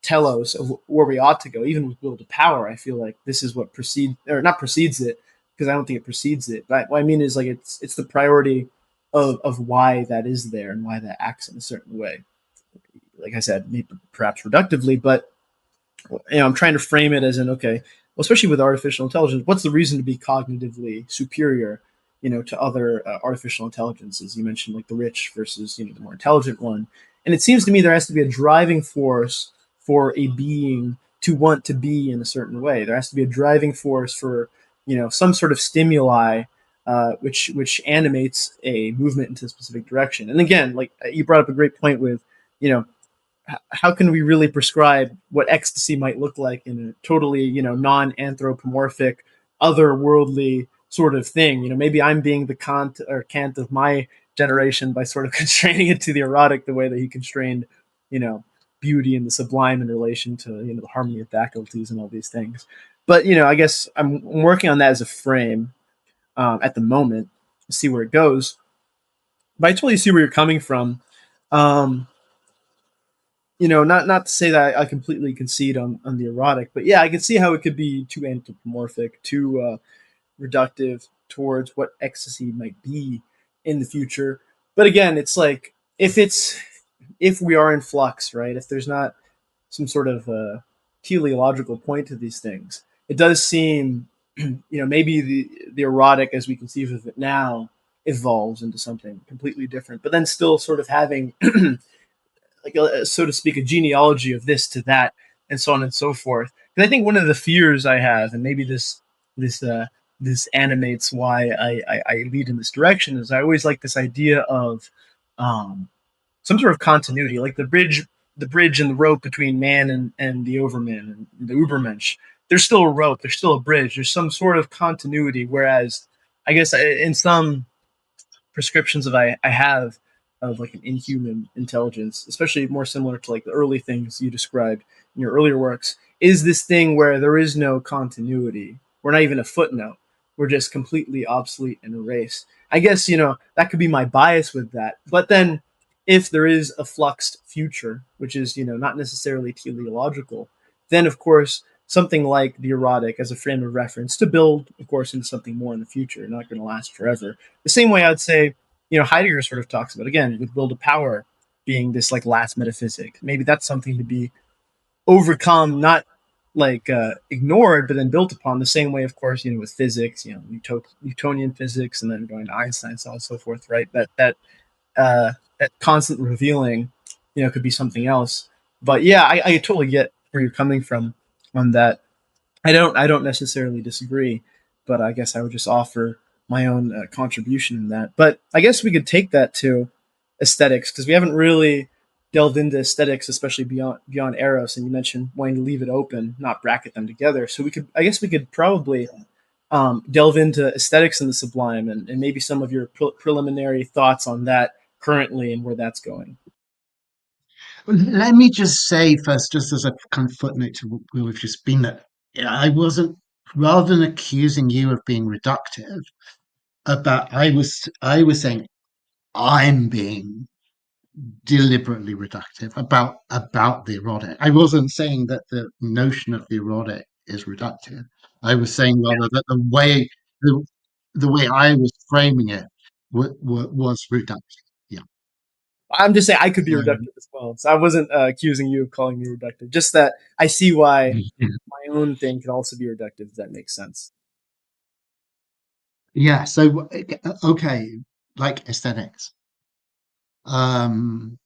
telos of where we ought to go. Even with will to power, I feel like this is what precedes, or not precedes it, because I don't think it precedes it. But what I mean is, like, it's the priority of why that is there and why that acts in a certain way. Like I said, maybe perhaps reductively, but I'm trying to frame it as okay, well, especially with artificial intelligence, what's the reason to be cognitively superior, to other artificial intelligences? You mentioned, like, the rich versus the more intelligent one, and it seems to me there has to be a driving force for a being to want to be in a certain way. There has to be a driving force for some sort of stimuli, which animates a movement into a specific direction. And again, like you brought up a great point with you know how can we really prescribe what ecstasy might look like in a totally non-anthropomorphic, otherworldly sort of thing? Maybe I'm being the Kant of my generation by sort of constraining it to the erotic the way that he constrained you know beauty and the sublime in relation to the harmony of faculties and all these things. But I guess I'm working on that as a frame at the moment to see where it goes. But I totally see where you're coming from. um, not to say that I completely concede on the erotic, but yeah, I can see how it could be too anthropomorphic, too reductive towards what ecstasy might be in the future. But again, it's like, if we are in flux, right? If there's not some sort of teleological point to these things, it does seem, maybe the erotic as we conceive of it now evolves into something completely different, but then still sort of having like so to speak, a genealogy of this to that, and so on and so forth. And I think one of the fears I have, and maybe this this animates why I lead in this direction, is I always like this idea of um, some sort of continuity, like the bridge and the rope between man and the overman and the Ubermensch. There's still a rope, there's still a bridge, there's some sort of continuity. Whereas, I guess in some prescriptions of I have of, like, an inhuman intelligence, especially more similar to, like, the early things you described in your earlier works, is this thing where there is no continuity. We're not even a footnote. We're just completely obsolete and erased. I guess that could be my bias with that. But then, if there is a fluxed future, which is not necessarily teleological, then of course something like the erotic as a frame of reference to build, of course, into something more in the future, not going to last forever. The same way I'd say, Heidegger sort of talks about, again, with will to power being this, like, last metaphysic. Maybe that's something to be overcome, not like ignored, but then built upon. The same way, of course, with physics, Newtonian physics, and then going to Einstein, so on and so forth, right? That constant revealing, could be something else. But yeah, I totally get where you're coming from on that. I don't necessarily disagree, but I guess I would just offer my own contribution in that. But I guess we could take that to aesthetics, because we haven't really delved into aesthetics, especially beyond Eros. And you mentioned wanting to leave it open, not bracket them together. So I guess we could probably delve into aesthetics and the sublime, and maybe some of your preliminary thoughts on that currently and where that's going. Let me just say first, just as a kind of footnote to where we've just been, that I wasn't, rather than accusing you of being reductive, I was saying I'm being deliberately reductive about the erotic. I wasn't saying that the notion of the erotic is reductive. I was saying rather that the way I was framing it was reductive. Yeah. I'm just saying I could be So reductive as well. So I wasn't accusing you of calling me reductive. Just that I see why yeah. my own thing can also be reductive. If that makes sense. Yeah. So okay, like aesthetics. Um,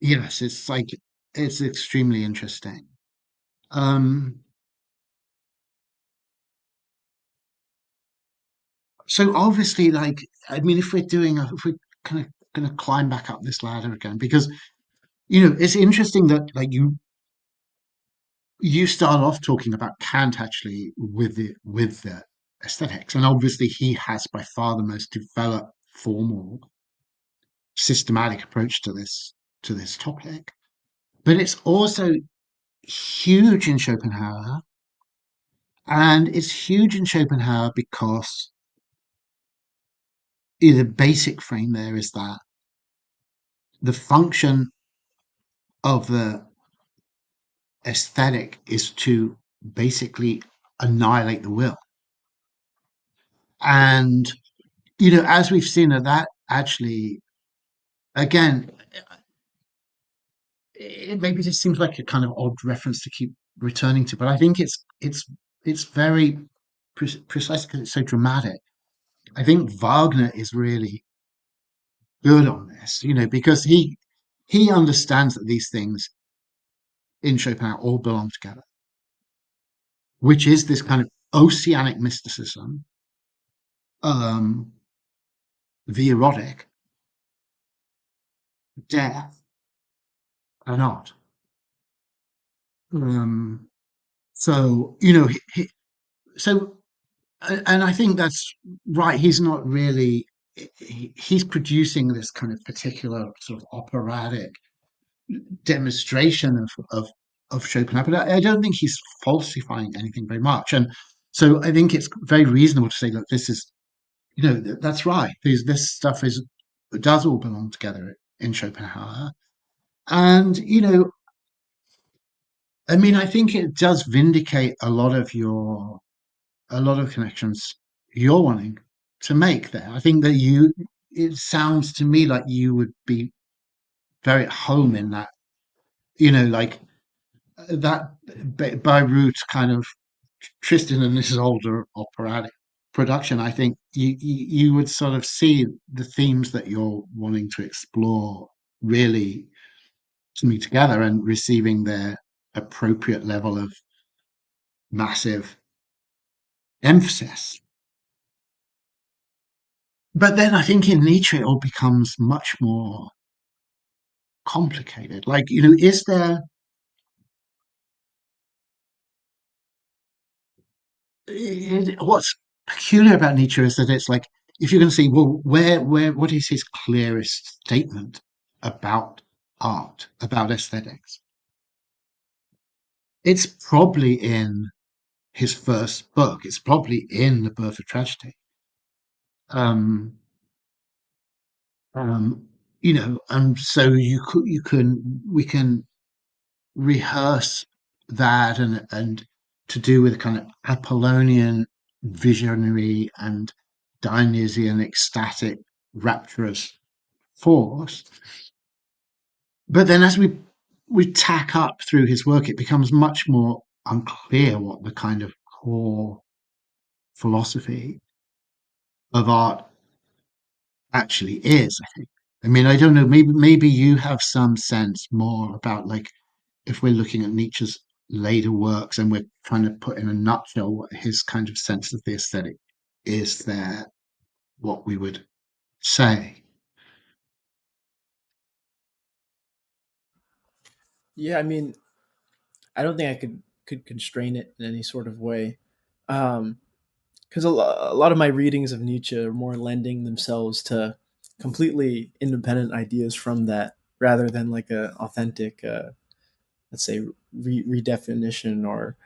yes, it's like it's extremely interesting. Um, so obviously, like, I mean, if we're kind of going to climb back up this ladder again, because it's interesting that like you start off talking about Kant actually with the aesthetics, and obviously he has by far the most developed, formal, systematic approach to this topic. But it's also huge in Schopenhauer, and it's huge in Schopenhauer because the basic frame there is that the function of the aesthetic is to basically annihilate the will. And, as we've seen that actually, again, it maybe just seems like a kind of odd reference to keep returning to, but I think it's very precise because it's so dramatic. I think Wagner is really good on this, because he understands that these things in Chopin all belong together, which is this kind of oceanic mysticism, um, the erotic, death, and art. Um, so so and I think that's right. He's not really. He's producing this kind of particular sort of operatic demonstration of Schopenhauer, but I don't think he's falsifying anything very much. And so I think it's very reasonable to say, look, this is, that's right. This stuff is does all belong together in Schopenhauer, and I mean, I think it does vindicate a lot of connections you're wanting to make there. I think that it sounds to me like you would be very at home in that, like that Beirut kind of Tristan and Isolde operatic production. I think you would sort of see the themes that you're wanting to explore really coming together and receiving their appropriate level of massive emphasis. But then I think in Nietzsche it all becomes much more complicated. Like, is there what's peculiar about Nietzsche is that it's like if you're going to see, well, what is his clearest statement about art, about aesthetics? It's probably in his first book. It's probably in The Birth of Tragedy. Um, um, and so we can rehearse that and to do with kind of Apollonian visionary and Dionysian ecstatic rapturous force. But then as we tack up through his work, it becomes much more unclear what the kind of core philosophy of art actually is, I think. I mean, I don't know, maybe you have some sense more about like if we're looking at Nietzsche's later works and we're trying to put in a nutshell what his kind of sense of the aesthetic is there, what we would say. Yeah, I mean, I don't think I could constrain it in any sort of way, because a lot of my readings of Nietzsche are more lending themselves to completely independent ideas from that, rather than like a authentic, let's say, redefinition or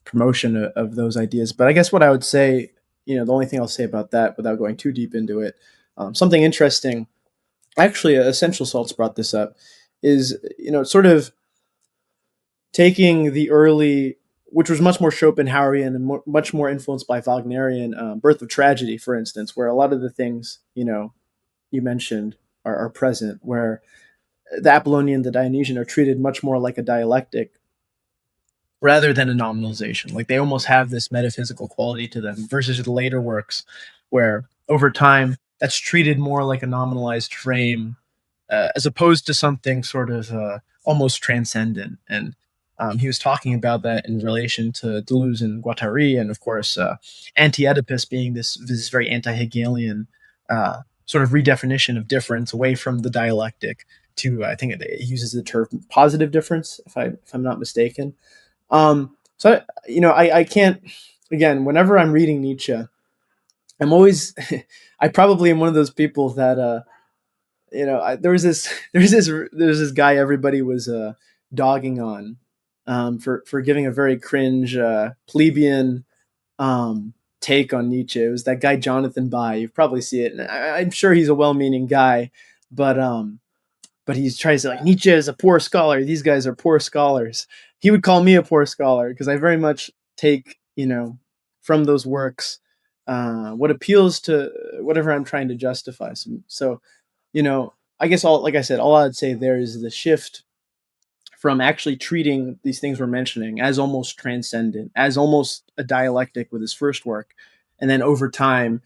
promotion of those ideas. But I guess what I would say, the only thing I'll say about that, without going too deep into it, something interesting. Actually, Essential Salts brought this up. Is sort of taking the early which was much more Schopenhauerian and much more influenced by Wagnerian, Birth of Tragedy, for instance, where a lot of the things you mentioned are present, where the Apollonian, the Dionysian are treated much more like a dialectic rather than a nominalization. Like they almost have this metaphysical quality to them versus the later works where over time that's treated more like a nominalized frame as opposed to something sort of almost transcendent. And he was talking about that in relation to Deleuze and Guattari, and of course, Anti-Oedipus being this very anti-Hegelian sort of redefinition of difference away from the dialectic to I think it uses the term positive difference, if I'm not mistaken. I can't, again, whenever I'm reading Nietzsche, I'm always, I probably am one of those people that, there was this, there's this guy everybody was dogging on for giving a very cringe plebeian take on Nietzsche. It was that guy Jonathan Bai. You probably see it, and I'm sure he's a well-meaning guy, but he tries to like Nietzsche is a poor scholar. These guys are poor scholars. He would call me a poor scholar because I very much take from those works what appeals to whatever I'm trying to justify. So I guess all like I said, all I'd say there is the shift from actually treating these things we're mentioning as almost transcendent, as almost a dialectic with his first work, and then over time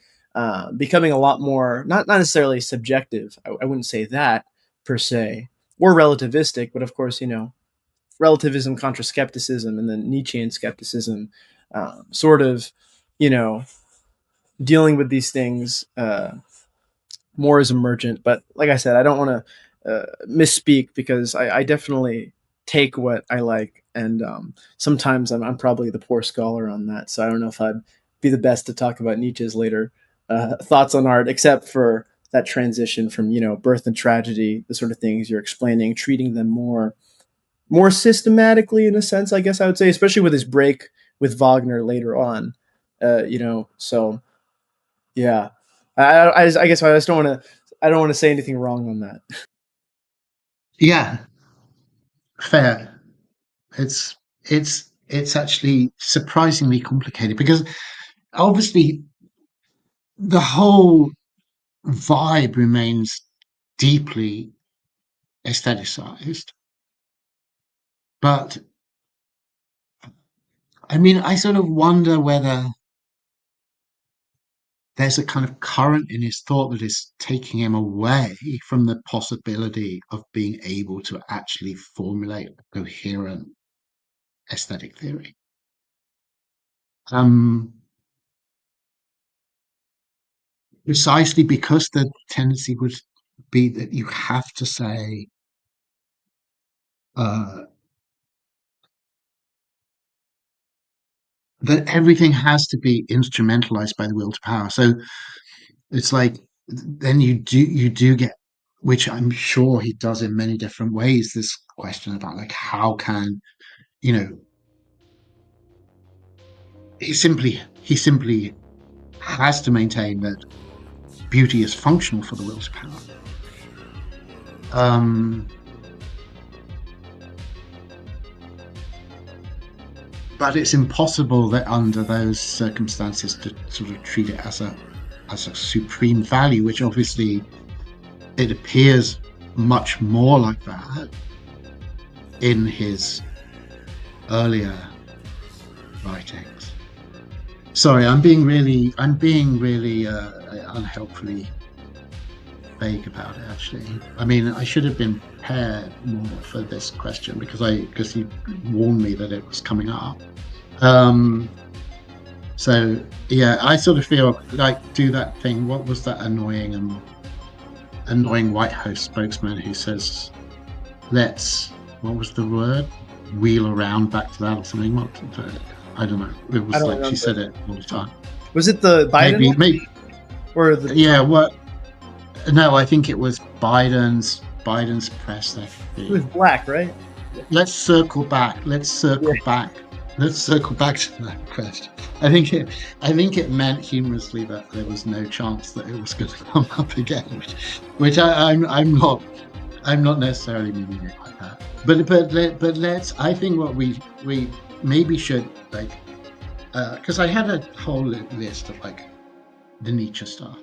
becoming a lot more not necessarily subjective. I wouldn't say that per se, or relativistic, but of course, relativism contra skepticism, and then Nietzschean skepticism, sort of, you know, dealing with these things more as emergent. But like I said, I don't want to misspeak because I definitely take what I like, and sometimes I'm probably the poor scholar on that. So I don't know if I'd be the best to talk about Nietzsche's later thoughts on art, except for that transition from birth and tragedy, the sort of things you're explaining, treating them more systematically in a sense, I guess I would say, especially with his break with Wagner later on. So yeah, I guess I just don't want to. I don't want to say anything wrong on that. Yeah, fair. It's it's actually surprisingly complicated because obviously the whole vibe remains deeply aestheticized. But I mean, I sort of wonder whether there's a kind of current in his thought that is taking him away from the possibility of being able to actually formulate a coherent aesthetic theory. Um, Precisely because the tendency would be that you have to say uh, that everything has to be instrumentalized by the will to power. So it's like then you do get, which I'm sure he does in many different ways, this question about like how can you know he simply has to maintain that beauty is functional for the will to power. Um, but it's impossible that under those circumstances to sort of treat it as a supreme value, which obviously it appears much more like that in his earlier writings. Sorry, I'm being really unhelpfully vague about it. Actually, I mean, I should have been prepared more for this question because you warned me that it was coming up. Um, so yeah, I sort of feel like do that thing. What was that annoying White House spokesman who says, "Let's," what was the word? Wheel around back to that or something. What? I don't know. It I was don't like she remember. said it all the time. Was it the Biden Maybe. one or the Yeah. Trump? What? No, I think it was Biden's press It was secretary. black, right? Let's circle back. Let's Yeah. circle back. Let's circle back to that question. I think it meant humorously that there was no chance that it was going to come up again, which I'm not necessarily meaning it like that. But let's. I think what we maybe should like because I had a whole list of like the Nietzsche stuff,